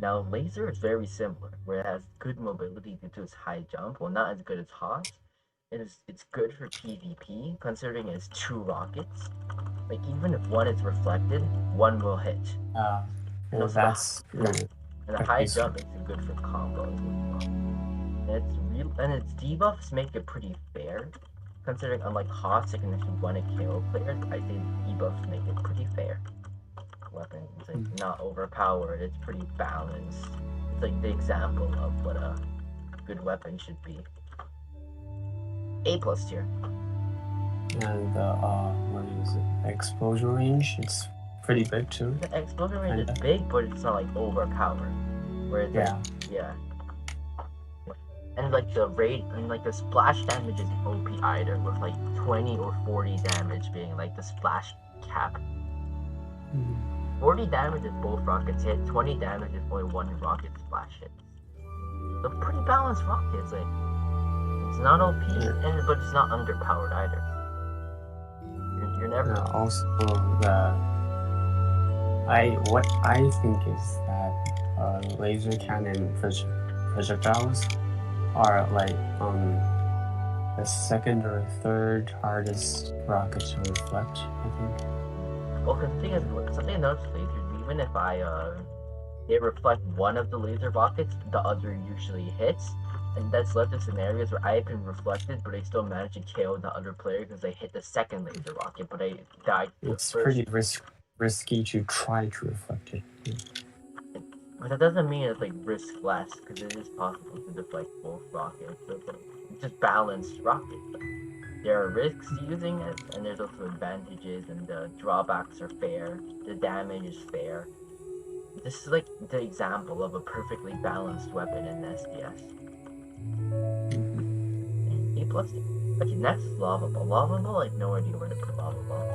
Now, laser is very similar, where it has good mobility due to its high jump. Well, not as good as Hot. It's good for PvP, considering it's 2 rockets. Like, even if one is reflected, one will hit. Well, also that's And the high useful. jump makes it good for combos as well. And its debuffs make it pretty fair. Considering unlike Hot, it can actually one a KO players, I think debuffs make it pretty fair. Weapon. It's like not overpowered, it's pretty balanced. It's like the example of what a good weapon should be. A+ tier. And what is it? Explosion range, it's pretty big too. The explosion range is big, but it's not like overpowered. Where it's yeah. And like the rate and like the splash damage is OP either, with like 20 or 40 damage being like the splash cap. 40 damage if both rockets hit, 20 damage if only one rocket splash hits. So pretty balanced rockets, like it's not OP, but it's not underpowered either. You're never. Also, what I think is that laser cannon projectiles are like the second or third hardest rocket to reflect, I think. Well, because the thing is, something I noticed with lasers, even if they reflect one of the laser rockets, the other usually hits. And that's led to scenarios where I have been reflected, but I still manage to KO the other player because they hit the second laser rocket, but I died. It's pretty risky to try to reflect it. But that doesn't mean it's like risk less, because it is possible to deflect both rockets. So it's just balanced rockets. There are risks to using it, and there's also advantages, and the drawbacks are fair. The damage is fair. This is like the example of a perfectly balanced weapon in SDS. A+. Okay, next is Lava Ball. Lava Ball, I have no idea where to put Lava Ball.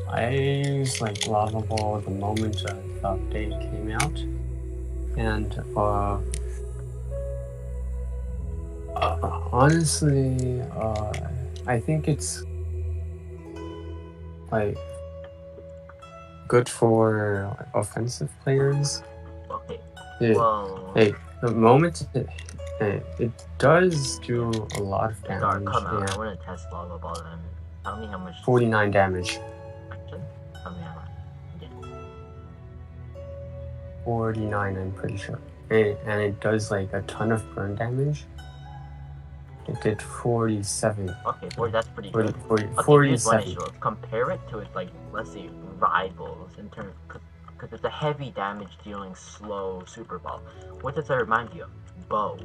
I used like Lava Ball the moment the update came out, and honestly, I think it's like good for offensive players. Okay. Well, the moment it does do a lot of damage. Come out. I want to test Lava Ball then. Tell me how much. 49 damage. Tell me how much. Yeah. 49, I'm pretty sure. And it does like a ton of burn damage. It did 47. Okay, that's pretty 40, good. 47. Compare it to its, like, let's say, rivals in terms, because it's a heavy damage dealing slow Super Ball. What does that remind you of? Bow.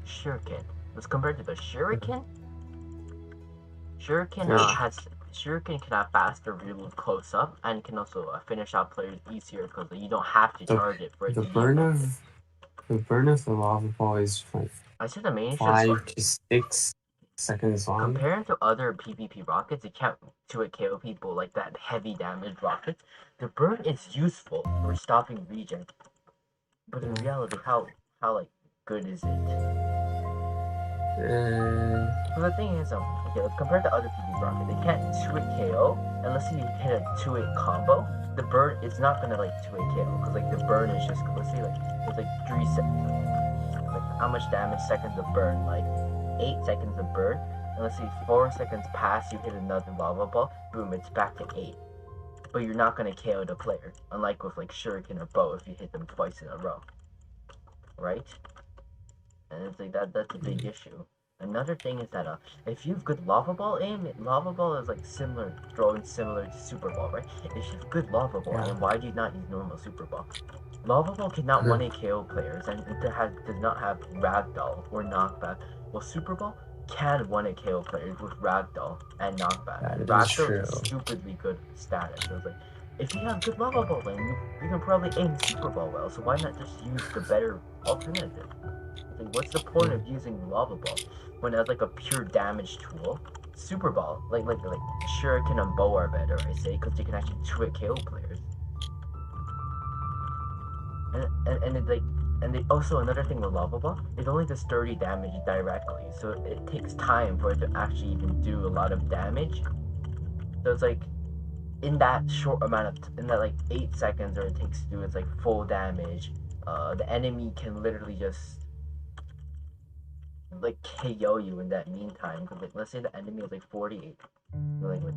Shuriken. Let's compare it to the Shuriken. Shuriken can have faster reload close up, and can also finish out players easier because you don't have to charge it for it. The burn of the Lava Ball is like I said the main 5 to 6 seconds long. Compared to other PvP rockets, it can't KO people like that heavy damage rocket. The burn is useful for stopping regen, but in reality, how like good is it? So the thing is, okay, compared to other PvP rockets, they can't 2-hit KO unless you hit a 2-hit combo. The burn is not gonna like 2-hit KO because like the burn is just, let's see, like it's like 3 seconds. Like how much damage seconds of burn? Like 8 seconds of burn. And let's see, 4 seconds pass, you hit another Lava Ball, boom, it's back to 8. But you're not gonna KO the player, unlike with like Shuriken or Bow if you hit them twice in a row, right? And it's like that's a big issue. Another thing is that if you have good Lava Ball aim, Lava Ball is like throwing similar to Super Ball, right? If you have good Lava Ball aim, why do you not use normal Super Ball? Lava Ball cannot 1-hit KO players, and it does not have Ragdoll or Knockback. Well, Super Ball can 1-hit KO players with Ragdoll and Knockback. Ragdoll is a stupidly good status. So it's like, if you have good Lava Ball aim, you can probably aim Super Ball well, so why not just use the better alternative? Like, what's the point of using Lava Ball when it's like a pure damage tool? Super Ball, like Shuriken and Bow are better, I say, because you can actually 2-hit KO players. And it's like, And also another thing with Lava Ball, it only does 30 damage directly, so it takes time for it to actually even do a lot of damage. So it's like in that short amount of in that like 8 seconds or it takes to do its like full damage, the enemy can literally just like KO you in that meantime. Because like let's say the enemy is like 48, like with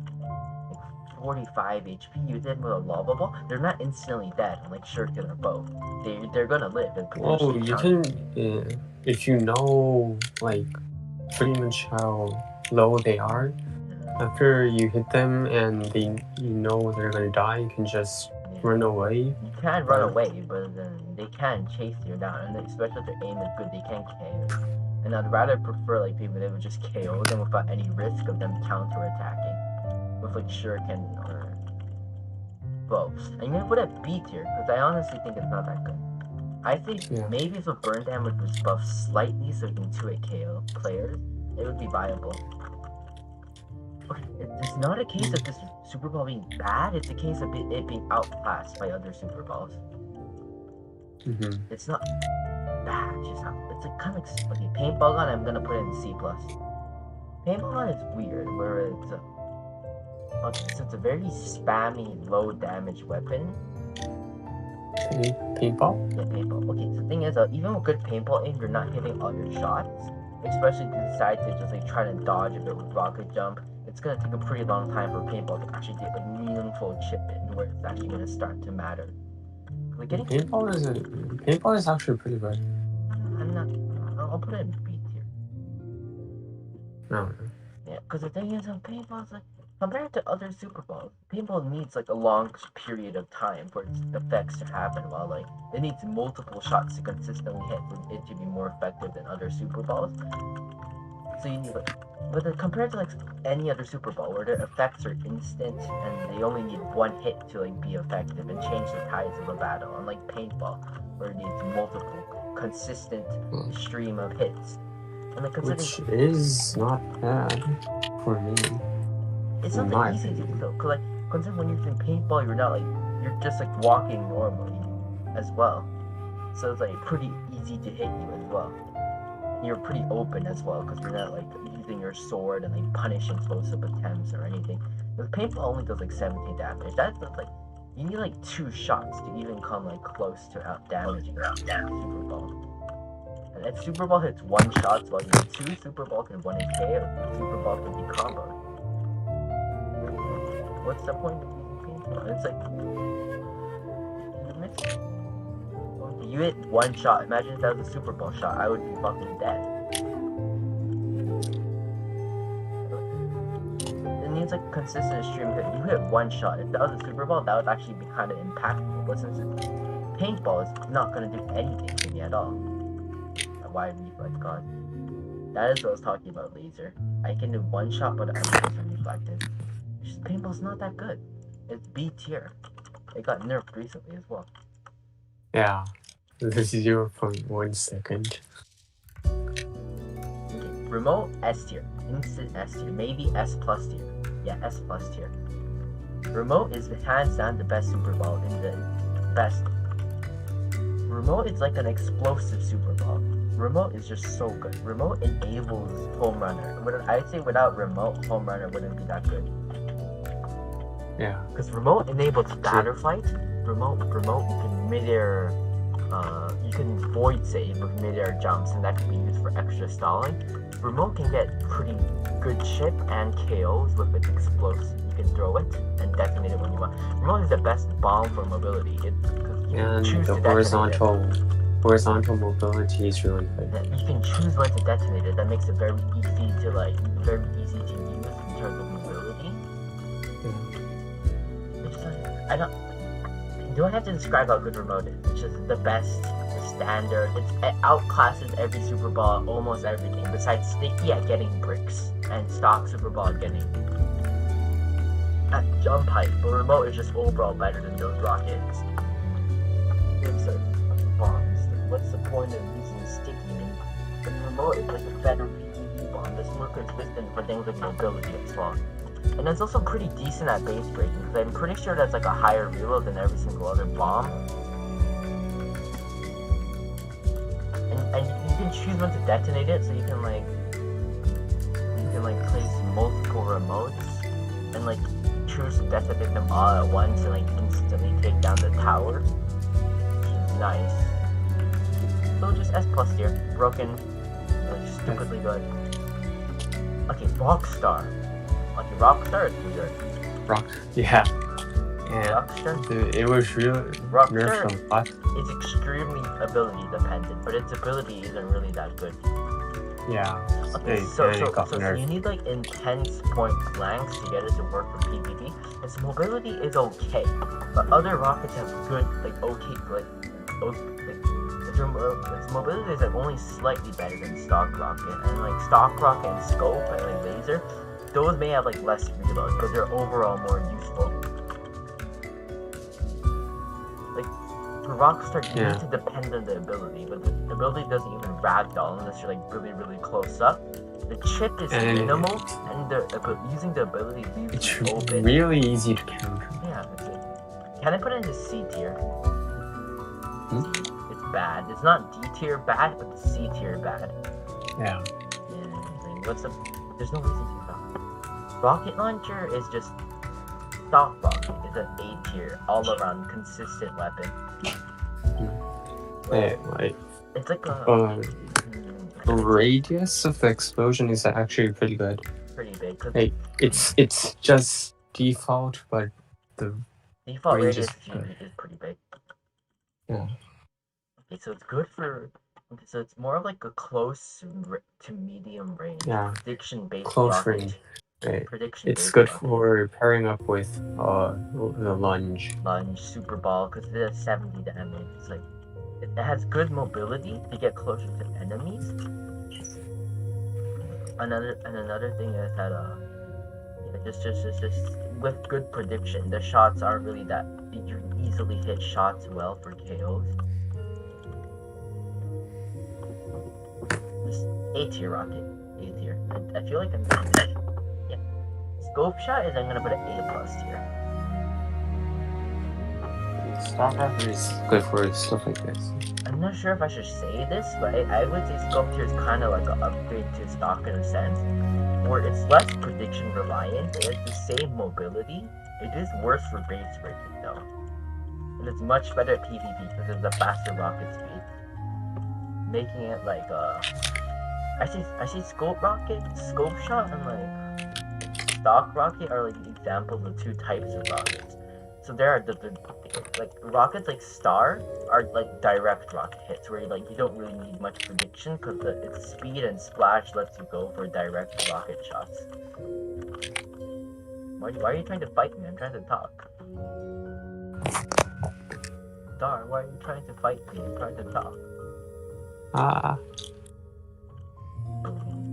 45 HP, you did with a Lava Ball, they're not instantly dead like Shuriken or Bow. They're gonna live and Well, potentially you can, if you know, like, pretty much how low they are, after you hit them and you know they're gonna die, you can just run away. You can run away, but then they can chase you down, and especially if their aim is good, they can KO. And I'd rather prefer like people that would just KO them without any risk of them counter-attacking with like Shuriken or Bow. And you put a B tier because I honestly think it's not that good. I think maybe if a burn damage was buffed slightly so you can 2-hit KO players, it would be viable. It's not a case of this Super Ball being bad, it's a case of it being outclassed by other Super Balls. It's not bad, it's like kind of like, okay, Paintball Gun, I'm gonna put it in C+. Paintball Gun is weird, where it's a very spammy, low damage weapon. Paintball? Yeah, paintball. Okay, so the thing is, even with good paintball aim, you're not hitting all your shots. Especially if you decide to just like try to dodge a bit with rocket jump. It's gonna take a pretty long time for paintball to actually get a meaningful chip in where it's actually gonna start to matter. Like paintball is actually pretty good. I'll put it in B tier. No. Yeah, because the thing is, paintball is like compared to other Super Balls, paintball needs like a long period of time for its effects to happen, while like it needs multiple shots to consistently hit for it to be more effective than other Super Balls. So you need but then compared to like any other Super Ball where their effects are instant and they only need one hit to like be effective and change the tides of a battle, unlike paintball where it needs multiple consistent stream of hits. And like which is not bad for me. It's not that easy to do though, cause like considering when you're doing paintball, you're just like walking normally as well, so it's like pretty easy to hit you as well. And you're pretty open as well, cause you're not like using your sword and like punishing close-up attempts or anything. The paintball only does like 17 damage. That's like you need like 2 shots to even come like close to out damaging Super Ball. And if Super Ball hits 1 shot, while you need 2, Super Ball can 1-hit KO. Super Ball can be comboed. What's the point of using paintball? It's like you miss. Well, you hit 1 shot. Imagine if that was a Super Ball shot, I would be fucking dead. It needs like consistent stream hit. You hit 1 shot. If that was a Super Ball, that would actually be kind of impactful. But since paintball is not gonna do anything to me at all, why reflex god? That is what I was talking about, laser. I can do 1 shot, but I'm just reflected. Paintball's not that good. It's B tier. It got nerfed recently as well. Yeah, this is 0.1 second. Okay, remote S tier, instant S tier, maybe S plus tier. Yeah, S plus tier. Remote is hands down the best Super Ball in the best. Remote is like an explosive Super Ball. Remote is just so good. Remote enables Home Runner. I'd say without remote, Home Runner wouldn't be that good. Yeah. Because remote enables batter fight. Remote, you can midair, you can void save with midair jumps, and that can be used for extra stalling. Remote can get pretty good chip and KOs with its explosive. You can throw it and detonate it when you want. Remote is the best bomb for mobility. And the horizontal mobility is really good. Yeah, you can choose when to detonate it. That makes it very easy to use in terms of mobility. Do I have to describe how good remote is? It's just the best, the standard. It outclasses every Super Ball, almost everything, besides Sticky at getting bricks and stock Super Ball at getting at jump height. But remote is just overall better than those rockets. Bombs. What's the point of using Sticky? The remote is just a better PvP bomb. It's more consistent for things like mobility as well. And it's also pretty decent at base breaking, because I'm pretty sure that's like a higher reload than every single other bomb. and you can choose when to detonate it, so you can like place multiple remotes and like choose to detonate them all at once and like instantly take down the tower. Which is nice. So just S+ tier, broken, like stupidly good. Okay, Rockstar. Okay, Rockstar is pretty good. Yeah. Rockstar? It was real Rockstar nerfed a lot. is extremely ability dependent, but its ability isn't really that good. Yeah. Okay, so you need like intense point blanks to get it to work for PvP. Its mobility is okay, but other rockets have good, like its mobility is like only slightly better than Stock Rocket, and like Stock Rocket and Scope and like Laser, those may have like less reload, but they're overall more useful. Like for Rockstar, you need to depend on the ability, but the ability doesn't even ragdoll unless you're like really close up. The chip is minimal, and using the ability leaves it's you open. really easy to counter. Yeah, can I put it into C tier? It's bad. It's not D tier bad, but it's C tier bad. Yeah. There's no reason to stop. Rocket launcher is just Stock Rocket. It's an A tier, all around consistent weapon. It's like the radius of the explosion is actually pretty good. Pretty big. Like it's just default, but the default range radius is pretty big. Yeah. Okay, so it's good for. Okay, so it's more like a close to medium range. Yeah. Prediction based. Close range. Right. Prediction. It's good for pairing up with the lunge. Lunge, super ball, because it has 70 damage. It's like it has good mobility to get closer to enemies. Another thing is that just with good prediction, the shots aren't really that you can easily hit shots well for KOs. Just A tier rocket, A tier. I feel like I'm doing this. Yeah. Scope shot is I'm gonna put an A+ tier. Stock Rocket is good for stuff like this. I'm not sure if I should say this, but I would say Scope tier is kind of like an upgrade to Stock in a sense, where it's less prediction reliant, it has the same mobility, it is worse for base rating though. And it's much better at PvP because it's a faster rocket speed. Making it like I see Scope Rocket, Scope Shot, and like Stock Rocket are like examples of two types of rockets. So there are the like rockets like Star are like direct rocket hits where you don't really need much prediction because its speed and splash lets you go for direct rocket shots. Why are you trying to fight me? I'm trying to talk. Star, why are you trying to fight me? I'm trying to talk. I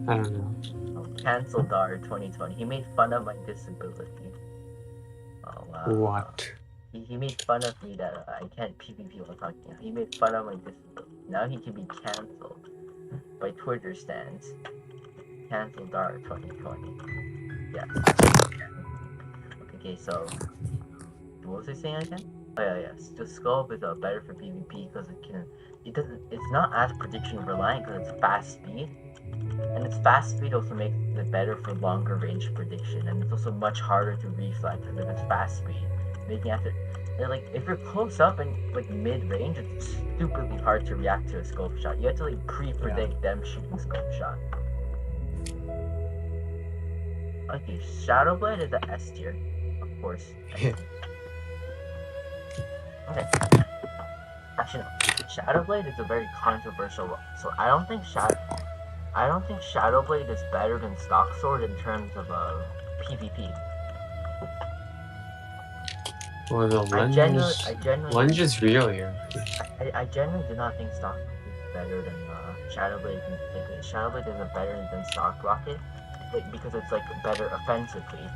don't know. Oh, cancel Dar 2020. He made fun of my disability. Oh wow. What? He made fun of me that I can't PvP while talking. He made fun of my disability. Now he can be cancelled by Twitter stands. Cancel Dar 2020. Yes. Okay, so what was I saying again? Oh yeah, yes. The Scope is better for PvP because it's not as prediction reliant because it's fast speed. And its fast speed also makes it better for longer range prediction, and it's also much harder to reflect because of its fast speed. Making like if you're close up and like mid range, it's stupidly hard to react to a Scope Shot. You have to like pre-predict them shooting Scope Shot. Okay, Shadow Blade is the S tier, of course. Okay. Actually, no. Shadow Blade is a very controversial one, so I don't think Shadow Blade is better than Stock Sword in terms of PvP. Well, the lunge is real here. I genuinely do not think Stock Rocket is better than Shadow Blade. Shadow Blade is better than Stock Rocket, because it's like better offensively.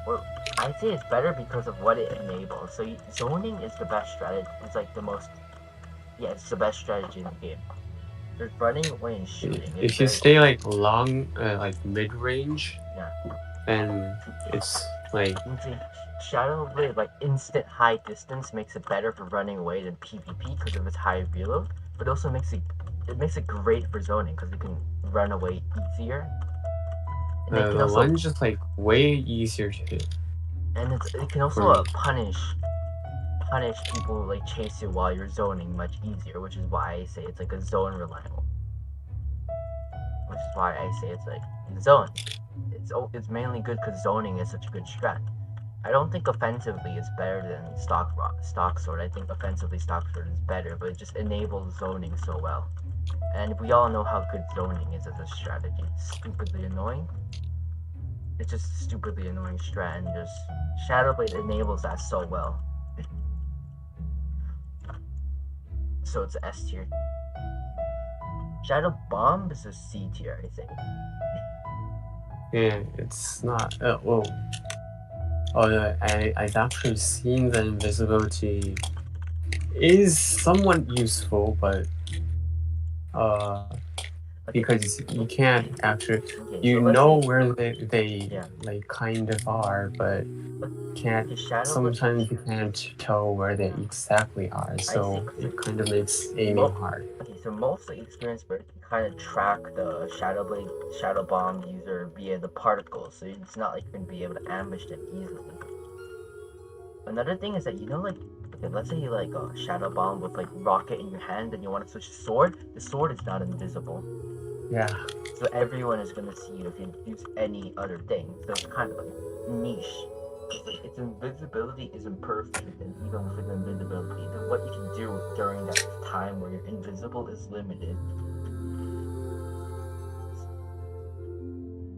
Or I'd say it's better because of what it enables. So zoning is the best strategy. It's like the most. Yeah, it's the best strategy in the game. There's running away and shooting. If you stay like long, like mid range, yeah, then it's like. Shadow Blade, like instant high distance, makes it better for running away than PvP because of its high reload, but also makes it it makes it great for zoning because you can run away easier. And it can The also lunge is like way easier to hit. and it can also For me. punish people like chase you while you're zoning much easier, which is why I say it's like a zone reliable. Which is why I say it's like zone. It's mainly good because zoning is such a good strat. I don't think offensively it's better than stock sword. I think offensively stock sword is better, but it just enables zoning so well. And we all know how good zoning is as a strategy. It's stupidly annoying. It's just stupidly annoying strat, and just Shadowblade enables that so well. So it's S tier. Shadow Bomb is a C tier, I think. Yeah, it's not. I've actually seen the invisibility is somewhat useful, but because you can't actually, you know where they like kind of are, but can't. Sometimes you can't tell where they exactly are, so it kind of makes aiming hard. Okay, so mostly experienced player can kind of track the Shadow Bomb user via the particles, so it's not like you're gonna be able to ambush them easily. Another thing is that like, okay, let's say you like a Shadow Bomb with like rocket in your hand, and you want to switch to sword. The sword is not invisible. Yeah. So everyone is gonna see you if you use any other thing. So it's kind of like niche. Its invisibility isn't perfect, and even with the invisibility, then what you can do during that time where you're invisible is limited.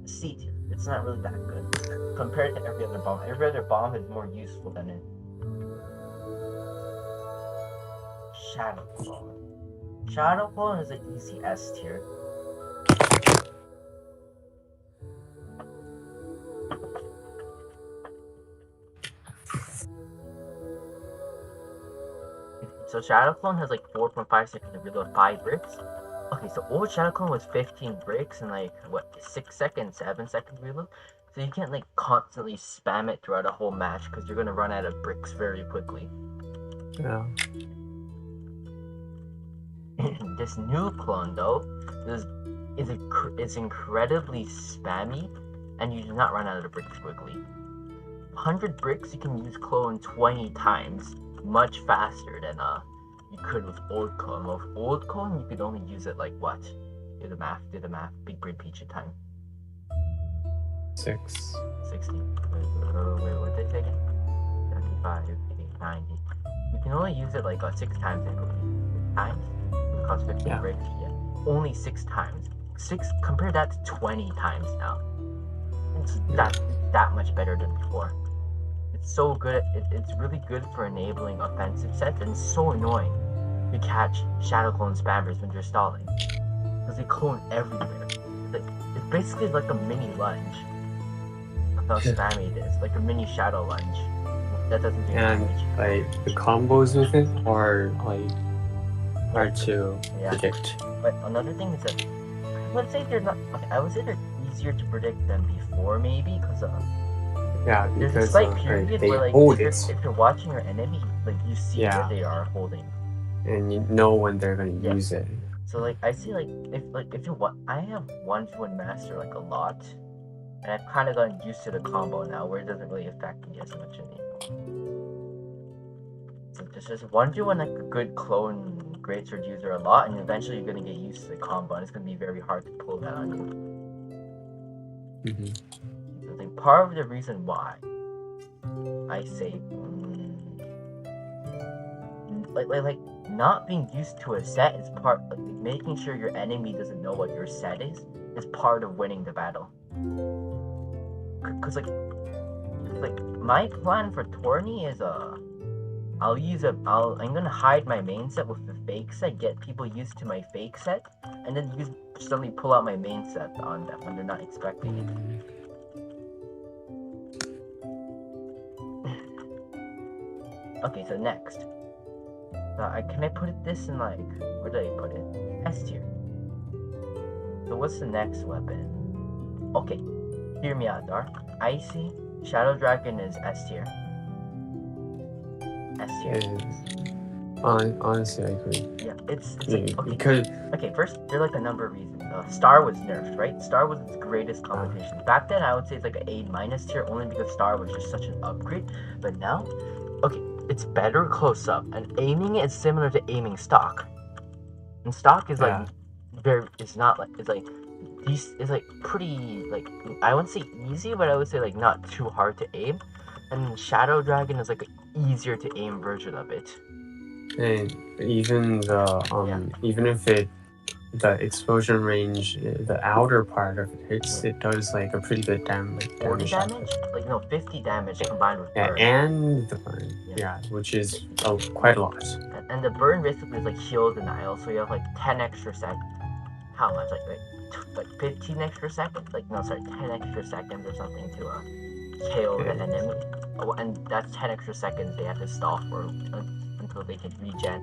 C tier. It's not really that good compared to every other bomb. Every other bomb is more useful than it. Shadow Clone. Shadow Clone is an easy S tier. So Shadow Clone has like 4.5 seconds to reload 5 bricks. Okay, so old Shadow Clone was 15 bricks and like what 6 seconds, 7 seconds reload. So you can't like constantly spam it throughout a whole match because you're gonna run out of bricks very quickly. Yeah. This new clone though is incredibly spammy, and you do not run out of the bricks quickly. 100 bricks you can use clone 20 times, much faster than you could with old clone. With old clone you could only use it like what? Do the math. Big brain Peachy time. 60. Wait, what did they say again? 75, 80, 90. You can only use it like 6 times in 6 times. It costs 50 bricks. Yeah. Only 6 times. Compare that to 20 times now. It's that much better than before. It's so good. It's really good for enabling offensive sets, and it's so annoying to catch Shadow Clone spammers when you're stalling. Because they clone everywhere. It's basically like a mini lunge. How spammy it is. Like a mini Shadow lunge. That doesn't do damage. Like the combos with it are like hard to predict. But another thing is that I would say they're not. Okay, I would say they're easier to predict than before, maybe, because there's a slight period where like if you're watching your enemy, like you see what they are holding, and you know when they're gonna use it. So like I see if you want, I have 1v1 master like a lot, and I've kind of gotten used to the combo now, where it doesn't really affect me as much anymore. So just 1v1 like a good clone greatsword user a lot, and eventually you're gonna get used to the combo, and it's gonna be very hard to pull that on you. So I think part of the reason why I say like not being used to a set is part like making sure your enemy doesn't know what your set is part of winning the battle. Cause like my plan for tourney is I'm gonna hide my main set with the fake set, get people used to my fake set, and then suddenly pull out my main set on them when they're not expecting it. Okay, so next. Can I put this in like, where did I put it? S tier. So what's the next weapon? Okay, hear me out, Dark. Icy Shadow Dragon is S tier. S tier. Honestly, I agree. Yeah, it's Yeah, like okay. because Okay, first there are like a number of reasons. Star was nerfed, right? Star was its greatest competition. Back then, I would say it's like an A minus tier, only because Star was just such an upgrade. But now, okay, it's better close up, and aiming is similar to aiming stock. And stock is like yeah, very. It's not like it's like these. It's like pretty like I wouldn't say easy, but I would say like not too hard to aim. And Shadow Dragon is like an easier to aim version of it. and even even if the explosion range, the outer part of it hits, it does like a pretty good 40 damage. damage? Like no, 50 damage combined with Yeah, burn. and the burn. Yeah, which is quite a lot. And the burn basically is like heal denial, so you have like 10 extra seconds. How much? Like 15 extra seconds? Like no, sorry, 10 extra seconds or something to kill the enemy. Oh, and that's 10 extra seconds they have to stall for until they can regen.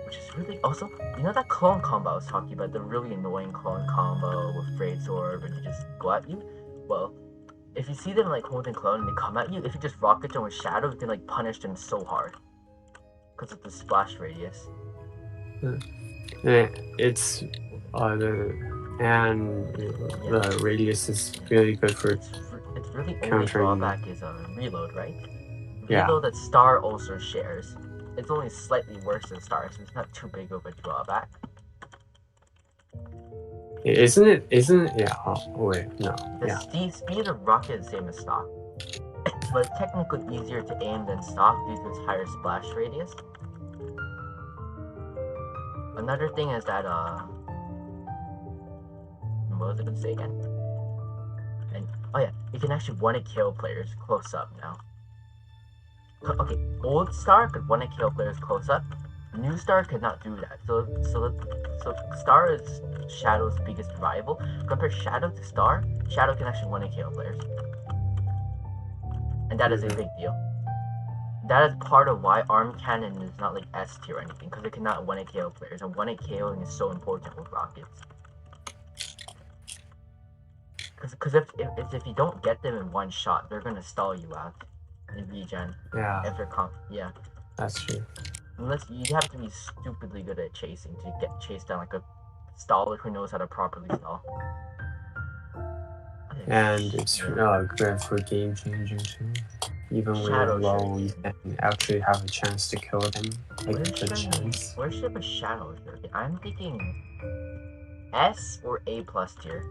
Which is really also, you know that clone combo I was talking about, the really annoying clone combo with Great Sword where they just go at you? Well, if you see them like holding clone and they come at you, if you just rocket them with Shadow, you can like punish them so hard. Because of the splash radius. It's the radius is really good for It's really only countering. drawback is reload, right? Yeah. Reload that Star also shares. It's only slightly worse than Star, so it's not too big of a drawback. Isn't it? Yeah. Oh wait, no. The speed of rocket is the same as stock, but it's technically easier to aim than stock due to its higher splash radius. Another thing is that what was I gonna say again? And oh yeah, you can actually one-hit kill players close up now. Okay, old Star could one-hit kill players close up. New Star could not do that. So Star is Shadow's biggest rival. Compare Shadow to Star, Shadow can actually one-hit KO players. And that is a big deal. That is part of why Arm Cannon is not like S tier or anything, because it cannot one-hit KO players, and one-hit KOing is so important with rockets. Because if you don't get them in one shot, they're gonna stall you out in regen. Yeah. If they're yeah. That's true. Unless you have to be stupidly good at chasing to get chased down like a staller who knows how to properly stall. And it's good for game changer too. Even when you're low, you can actually have a chance to kill them. Like a good chance. Where should a Shadow Shuriken? I'm thinking S or A plus tier.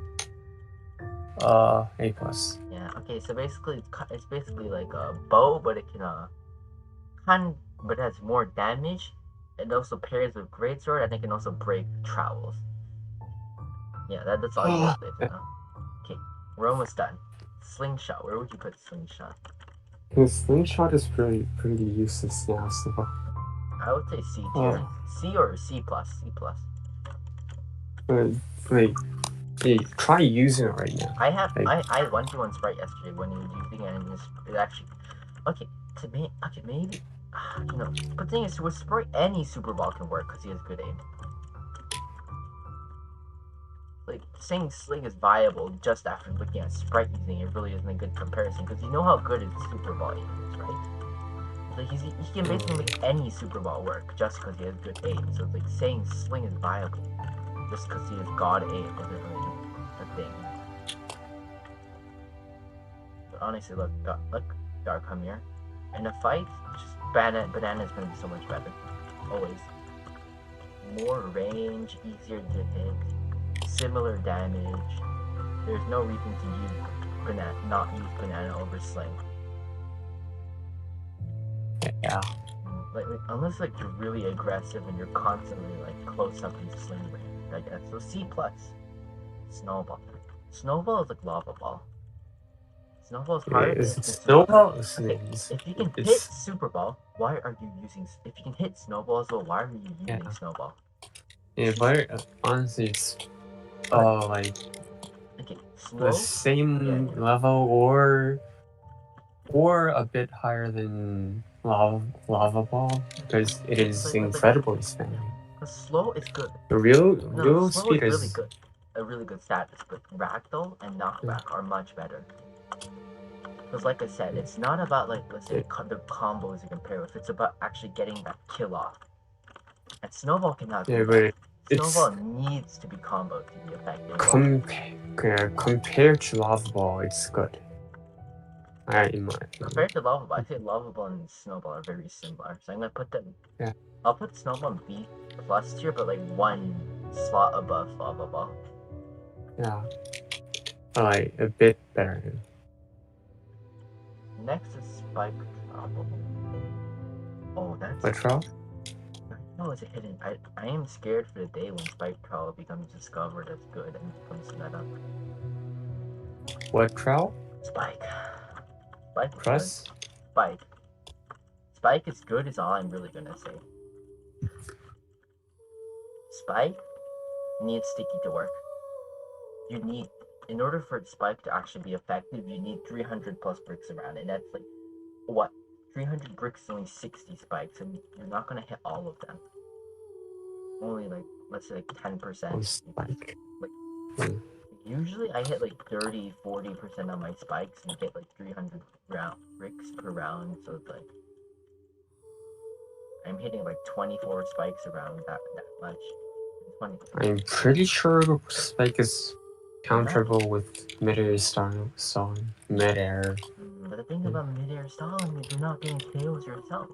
A plus. Yeah. Okay. So basically, it's basically like a bow, but it can but it has more damage. It also pairs with Greatsword, and it can also break trowels. Yeah, that's all you have to say. Okay, we're almost done. Slingshot. Where would you put Slingshot? Slingshot is pretty useless now. So I would say C tier. C or C plus. C plus. Wait. Hey, try using it right now. I had 1v1 Sprite yesterday when he was using it, and it actually maybe you know. But the thing is, with Sprite, any Super Ball can work because he has good aim. Like saying Sling is viable just after looking at Sprite using it really isn't a good comparison because you know how good his Super Ball aim is, right? Like he can basically make any Super Ball work just because he has good aim. So it's like saying Sling is viable just because he has god aim isn't really a thing. But honestly, look, Dark, come here. In a fight, just banana is gonna be so much better. Always. More range, easier to hit, similar damage. There's no reason to not use banana over Sling. Yeah. Like unless like you're really aggressive and you're constantly like close up in Sling range, I guess. So C plus. Snowball. Snowball is like lava ball. Snowball is harder. Snowball. Okay, if you can hit Super Ball, why are you using? If you can hit Snowball as well, why are you using Snowball? Yeah, but honestly, it's like the same level or a bit higher than lava ball because it is incredibly spamming. Slow is good. The real speed is really good. A really good status, but Ragdoll and Knockback are much better. Because like I said, it's not about like, let's say, the combos you compare with. It's about actually getting that kill off. And Snowball cannot Yeah, do but that. it's Snowball needs to be comboed to be effective. compared to Lava Ball, it's good. In my opinion. Compared to Lava Ball, I think Lava Ball and Snowball are very similar. So I'm gonna put them. Yeah. I'll put Snowball in B plus tier, but like one slot above Lava Ball. Yeah. Like a bit better. Next is Spike Trouble. Oh, that's. What troll? No, it's a hidden. I am scared for the day when Spike Troll becomes discovered as good and becomes meta. What troll? Spike. Spike is Crust? good. Spike. Spike is good is all I'm really gonna say. Spike needs Sticky to work. You need, in order for Spike to actually be effective, you need 300 plus bricks around it. And that's like, what? 300 bricks is only 60 spikes, and you're not gonna hit all of them. Only like, let's say like 10%. Oh, Spike. Usually I hit like 30-40% of my spikes and get like 300 bricks per round, so it's like I'm hitting like 24 spikes around that much. 20. I'm pretty sure Spike is counterable with mid-air stalling. Mid-air. But the thing about mid-air stalling is you're not getting KOs yourself.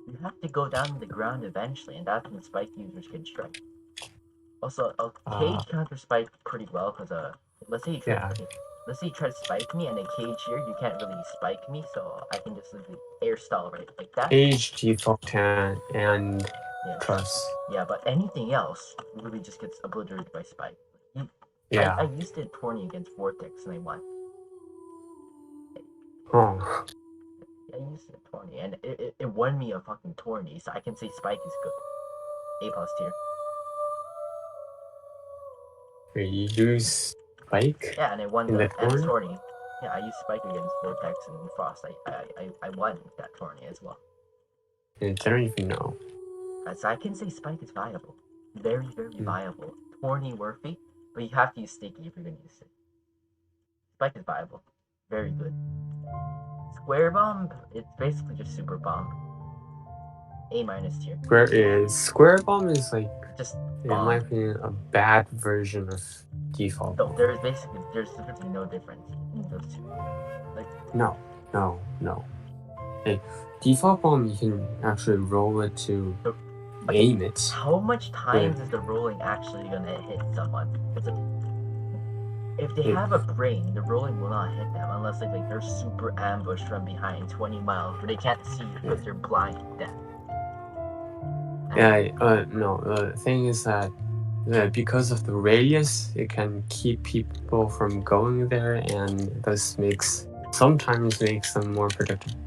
You have to go down to the ground eventually, and that's when spike users can strike. Also, Cage counter spike pretty well because let's say you try to spike me and a Cage here, you can't really spike me, so I can just air stall right like that. Cage, default and plus. Yeah, but anything else really just gets obliterated by spike. Yeah. I used it tourney against Vortex and I won. Oh. I used it tourney and it won me a fucking tourney, so I can say spike is good. A plus tier. You use Spike? Yeah, and I won the tourney. Yeah, I used Spike against Vortex and Frost. I won that tourney as well. I don't even know. So I can say Spike is viable. Very, very viable. Tourney worthy, but you have to use Sticky if you're going to use it. Spike is viable. Very good. Square Bomb, it's basically just Super Bomb. A minus tier. Square Bomb is like, just in my opinion, a bad version of default. No, there's literally no difference in those two. Like no. Hey, default bomb you can actually roll it to aim it. How much times is the rolling actually gonna hit someone? If they have a brain, the rolling will not hit them unless they're super ambushed from behind 20 miles where they can't see because they're blind to death. No, the thing is that because of the radius, it can keep people from going there, and thus sometimes makes them more predictable.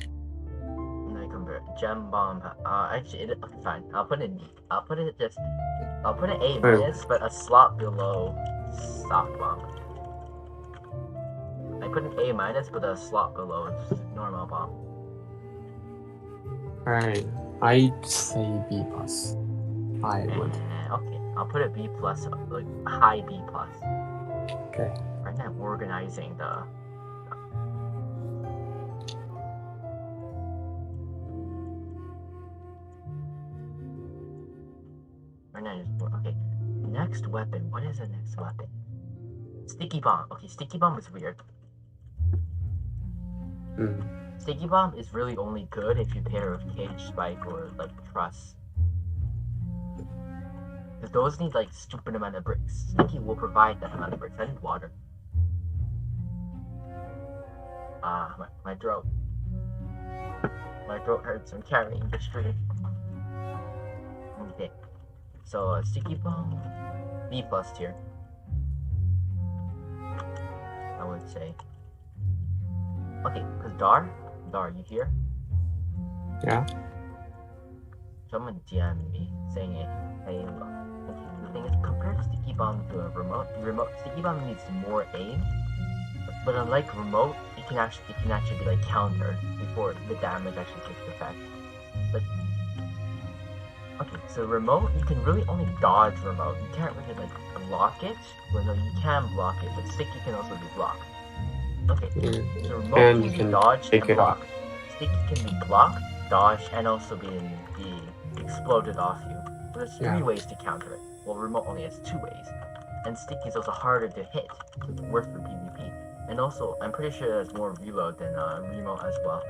Gem Bomb. Actually, fine. I'll put it A minus, but a slot below Soft Bomb. I put an A minus, but a slot below normal bomb. Alright, I'd say B plus. I would. Okay, I'll put a B plus, like high B plus. Okay. Right now I'm organizing the. Okay. Next weapon. What is the next weapon? Sticky Bomb. Okay, Sticky Bomb is weird. Sticky Bomb is really only good if you pair with Cage Spike or Truss. Because those need stupid amount of bricks. Sticky will provide that amount of bricks. I need water. My throat. My throat hurts. I'm carrying the stream. Okay. So Sticky Bomb, B plus tier. I would say. Okay, because Dar, you here? Yeah. Someone DM'd me saying hey, the thing is, compared to Sticky Bomb to a remote, Sticky Bomb needs more aim, but unlike remote, it can actually be countered before the damage actually takes effect. Okay, so remote, you can really only dodge remote. You can't really block it. Well, no, you can block it, but Sticky can also be blocked. Okay, Yeah. so remote And can you be can dodged pick and it up. blocked. Sticky can be blocked, dodged, and also be exploded off you. But there's three Yeah. ways to counter it. Well, remote only has 2 ways. And sticky is also harder to hit, so it's worse for PvP. And also, I'm pretty sure there's more reload than remote as well.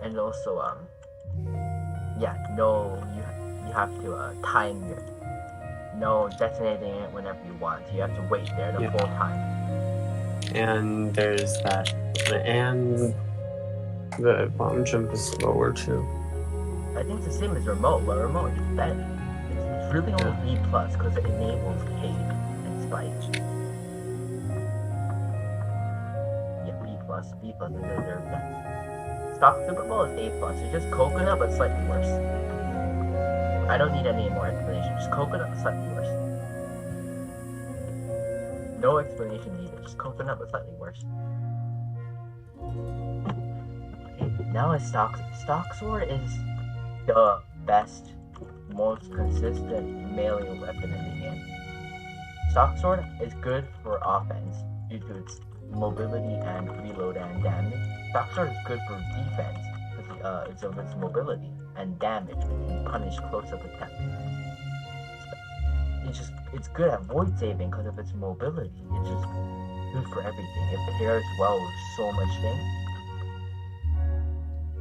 And also, yeah, no, you have to time your no detonating it whenever you want. You have to wait there the Yeah. full time. And there's that. And the bomb jump is slower too. I think it's the same as remote, but remote is better. It's really only B plus because it enables cave and spike. Yeah, B plus and deserve that. Stock Super Bowl is A plus. It's just coconut but slightly worse. I don't need any more explanation. Just coconut but slightly worse. No explanation needed. Just coconut but slightly worse. Okay, now it's Stock Sword is the best, most consistent melee weapon in the game. Stock Sword is good for offense due to its mobility and reload and damage. Stock Sword is good for defense because of its mobility and damage when you punish close-up attacks. It's good at void saving because of its mobility. It's just good for everything. It pairs well with so much things.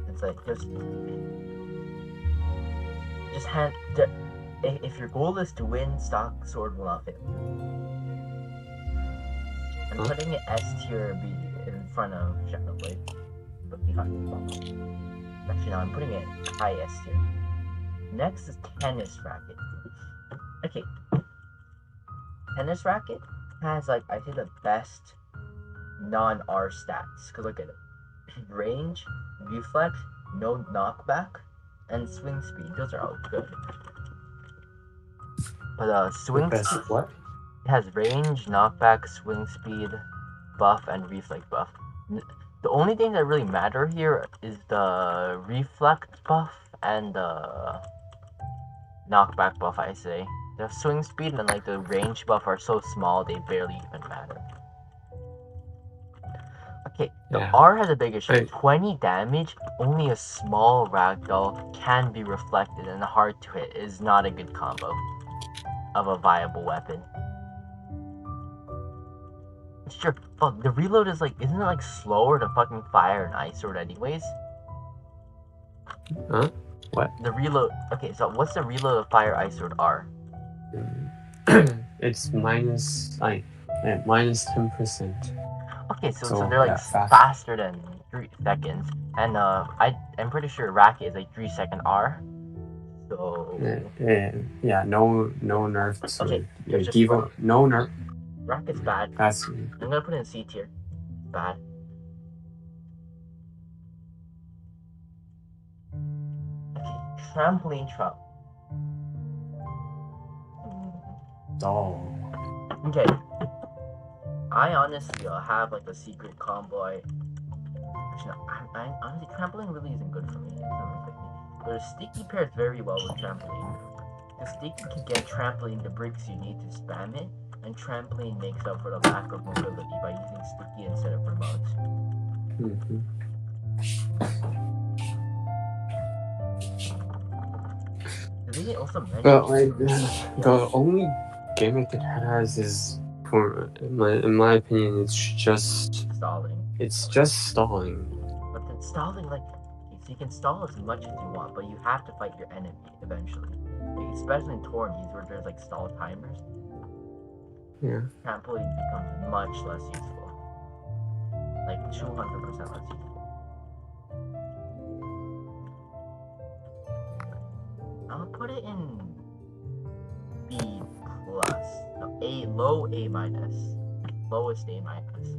It's like if your goal is to win, Stock Sword will not fail. I'm putting it S tier B in front of Shadow Blade, but behind. Actually, no, I'm putting it high S tier. Next is Tennis Racket. Okay, Tennis Racket has I think the best non-R stats. Cause look at it: range, reflex, no knockback, and swing speed. Those are all good. But swing speed. What? It has range, knockback, swing speed, buff, and reflex buff. The only thing that really matter here is the reflex buff and the knockback buff, I say. The swing speed and the range buff are so small they barely even matter. Okay, the R has a big issue. 20 damage, only a small ragdoll can be reflected and hard to hit is not a good combo of a viable weapon. Sure, fuck, the reload is isn't it slower to fucking fire an ice sword anyways? Huh? What? The reload, okay, so what's the reload of fire ice sword R? It's minus 10%. Okay, so they're faster than 3 seconds. And I'm pretty sure Racket is 3 second R. So yeah, no nerf to okay, Devo, no nerf. Racket's bad. I'm gonna put it in C tier. Bad. Okay, trampoline trap. Oh. Okay. I honestly have a secret combo. I honestly, trampoline really isn't good for me. But a sticky pairs very well with trampoline. The sticky can get trampoline the bricks you need to spam it, and trampoline makes up for the lack of mobility by using sticky instead of remote. Did they also mention? The only gimmick it has is, in my opinion, it's just stalling. It's just stalling. But then stalling, so you can stall as much as you want, but you have to fight your enemy eventually. Especially in tourneys where there's stall timers. Yeah. Trampoline becomes much less useful. 200% less useful. I'll put it in B plus. No, low A minus. Lowest A minus.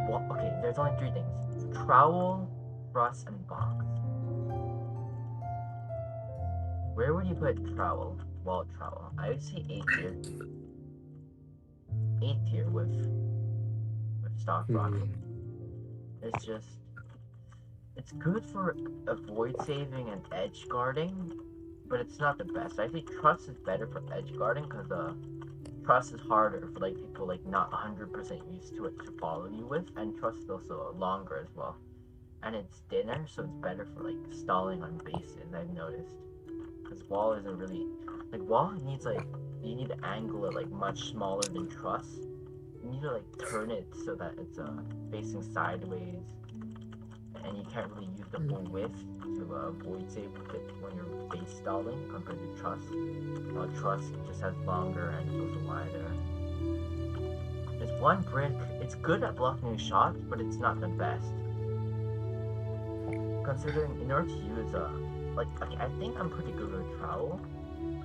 Well, okay, there's only 3 things. Trowel, thrust, and box. Where would you put trowel? Well, trowel. I would say A tier. A tier with stock rocket. It's good for avoid saving and edge guarding, but it's not the best. I think trust is better for edge guarding because trust is harder for like people like not 100% used to it to follow you with, and trust is also longer as well. And it's thinner, so it's better for like stalling on bases, I've noticed. Because wall isn't really like wall needs like you need to angle it like much smaller than truss. You need to like turn it so that it's facing sideways, and you can't really use the full width to void save it when you're base stalling compared to truss. While truss just has longer and it's also wider. It's one brick. It's good at blocking shots, but it's not the best. Considering in order to use like okay, I think I'm pretty good with a trowel.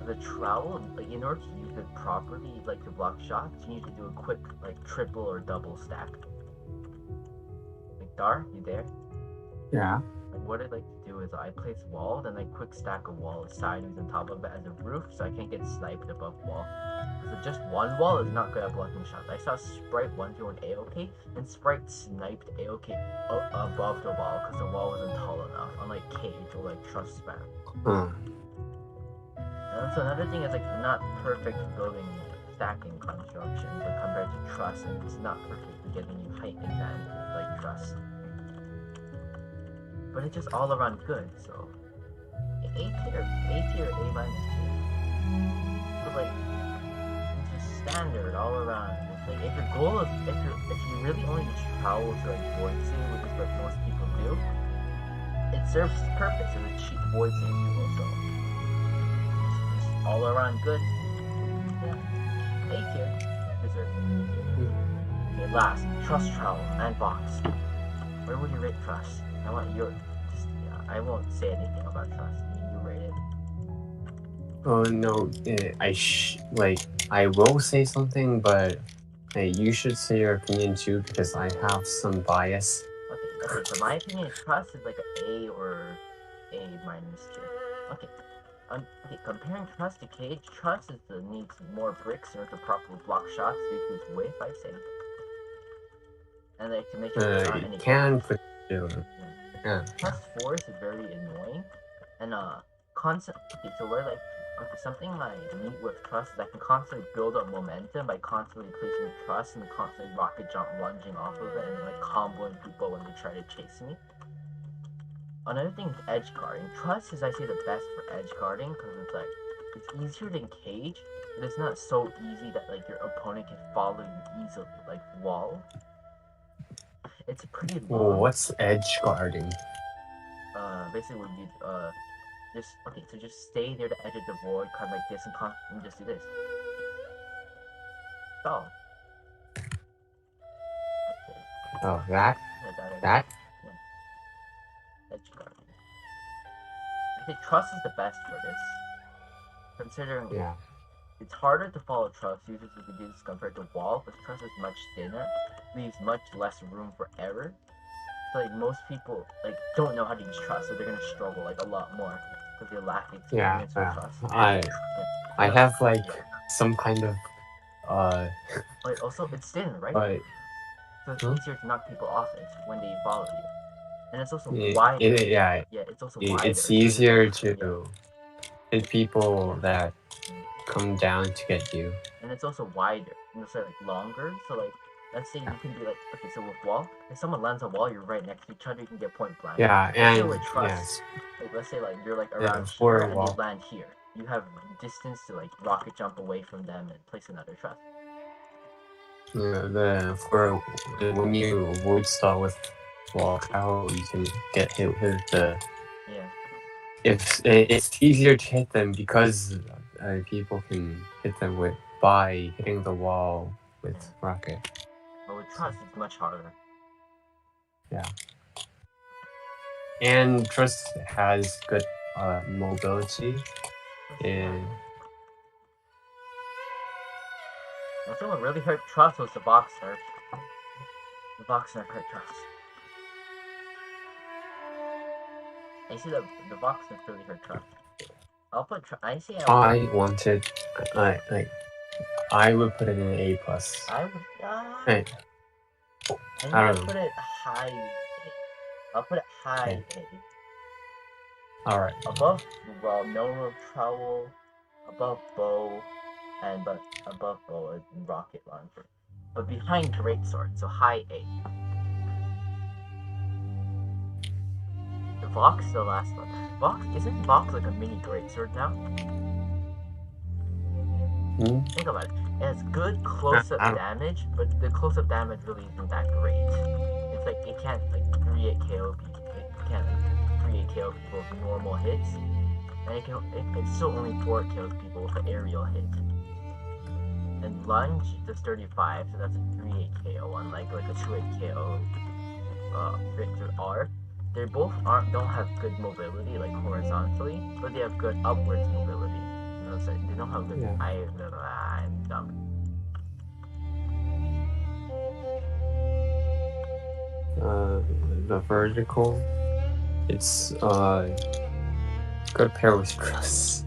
The trowel, like in order to use it properly, like to block shots, you need to do a quick like triple or double stack. Like Dar, you there? Yeah. Like what I like to do is I place wall, then I quick stack a wall sideways on top of it as a roof, so I can't get sniped above wall. So just one wall is not good at blocking shots. I saw Sprite one do an AOK, and Sprite sniped AOK above the wall because the wall wasn't tall enough, unlike Cage or like Trust Spam. So another thing is like not perfect building stacking construction, but compared to truss, and it's not perfect for giving you height advantage like truss. But it's just all around good, so A tier, A minus tier. But like it's just standard all around. It's like if your goal is if you really only use trowel to like void save, which is what most people do, it serves its purpose as a cheap void save tool, so all around good. Yeah. A tier. Deserve. Okay, last, trust trowel and box. Where would you rate trust? I want your just I won't say anything about trust. You rate it. Oh no, I will say something, but you should say your opinion too because I have some bias. Okay, so my opinion trust is like an A or A minus tier. Okay. Okay, comparing Trust to Cage, Trust needs more bricks in order to properly block shots due to its width, I say. And like to make sure there aren't any gaps. Put yeah. Trust Force is very annoying, and constant. Okay, so where like something like neat with Trust is I can constantly build up momentum by constantly placing Trust and constantly rocket jump lunging off of it and like comboing people when they try to chase me. Another thing is edge guarding. Trust is I say the best for edge guarding because it's like it's easier than Cage, but it's not so easy that like your opponent can follow you easily like wall. It's pretty long. What's edge guarding? Basically what you just stay near the edge of the void, kind of like this, and just do this. Oh. Okay. Oh, that? Yeah, that? Yeah. Edge guarding. I think Trust is the best for this. Considering it's harder to follow Trust users with the this compared to Wall, because Trust is much thinner, leaves much less room for error. So like most people like don't know how to use Trust, so they're gonna struggle like a lot more because they lack experience with Trust. I have like some kind of But also it's thin, right? But so it's easier to knock people off it when they follow you. And it's also wider. It's also wider. It's easier to hit people that come down to get you. And it's also wider. And it's like longer. So like let's say you can be like okay, so with wall, if someone lands a wall, you're right next to each other, you can get point blank. And with Trust, like let's say like you're like around here and you land here. You have distance to like rocket jump away from them and place another Trust. When you void stall with wall cow, you can get hit with the. It's easier to hit them because people can hit them by hitting the wall with rocket. But with Trust, it's much harder. Yeah. And Trust has good mobility. And what really hurt Trust was the box nerf. The box nerf hurt Trust. I see the box nerf really hurt Trust. I'll put I would put it in an A+. I would I don't know. Put it high A. I'll put it high A. Alright. Above Melro Trowel, above Bow, and but above bow is rocket launcher. But behind greatsword, so high A. Vox the last one. Isn't Vox like a mini greatsword now? Think about it. It has good close-up damage, but the close-up damage really isn't that great. It's like it can't like 3-8 KO people. It can't like 3-8 KO people with normal hits, and it still only 4 kills people with an aerial hit. And lunge does 35, so that's a 3-8 KO, unlike like a 2-8 KO. Victor R. They both don't have good mobility like horizontally, but they have good upwards mobility. You know, so they don't have good. Yeah. I'm dumb. The vertical, it's good pair with Truss,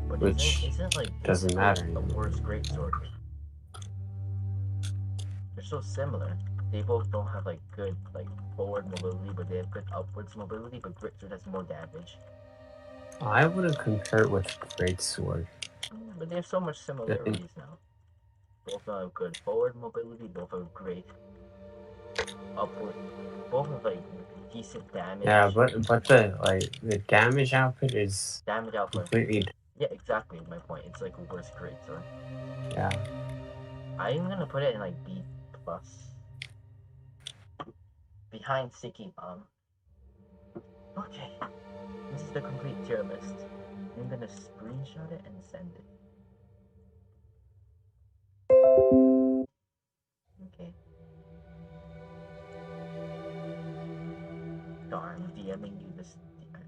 But which isn't like doesn't matter. a worse greatsword? They're so similar. They both don't have like good like forward mobility, but they have good upwards mobility. But greatsword has more damage. I wouldn't compare it with greatsword. But they have so much similarities now. Both have good forward mobility. Both have great upward. Both have like decent damage. Yeah, but the damage output is damage output completely. Yeah, exactly my point. It's like a worse greatsword. Yeah. I'm gonna put it in like B plus. Behind Sticky Bomb. Okay. This is the complete tier list. I'm gonna screenshot it and send it. Okay. Darn, DMing you this. Okay.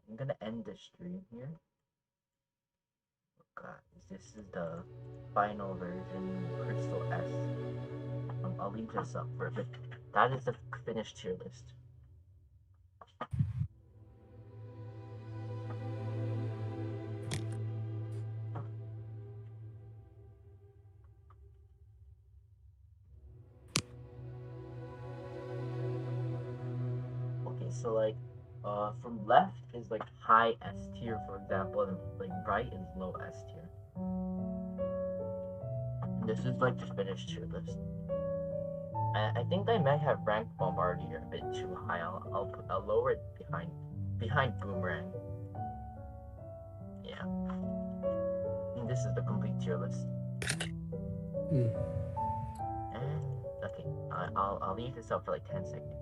I'm gonna end the stream here. Oh god, this is the final version, Crystal S. I'll leave this up for a bit. That is the finished tier list. Okay, so like, from left is like high S tier, for example, and like right is low S tier. And this is like the finished tier list. I think I might have ranked Bombardier a bit too high. I'll lower it behind Boomerang. Yeah. And this is the complete tier list. And okay, I'll leave this up for like 10 seconds.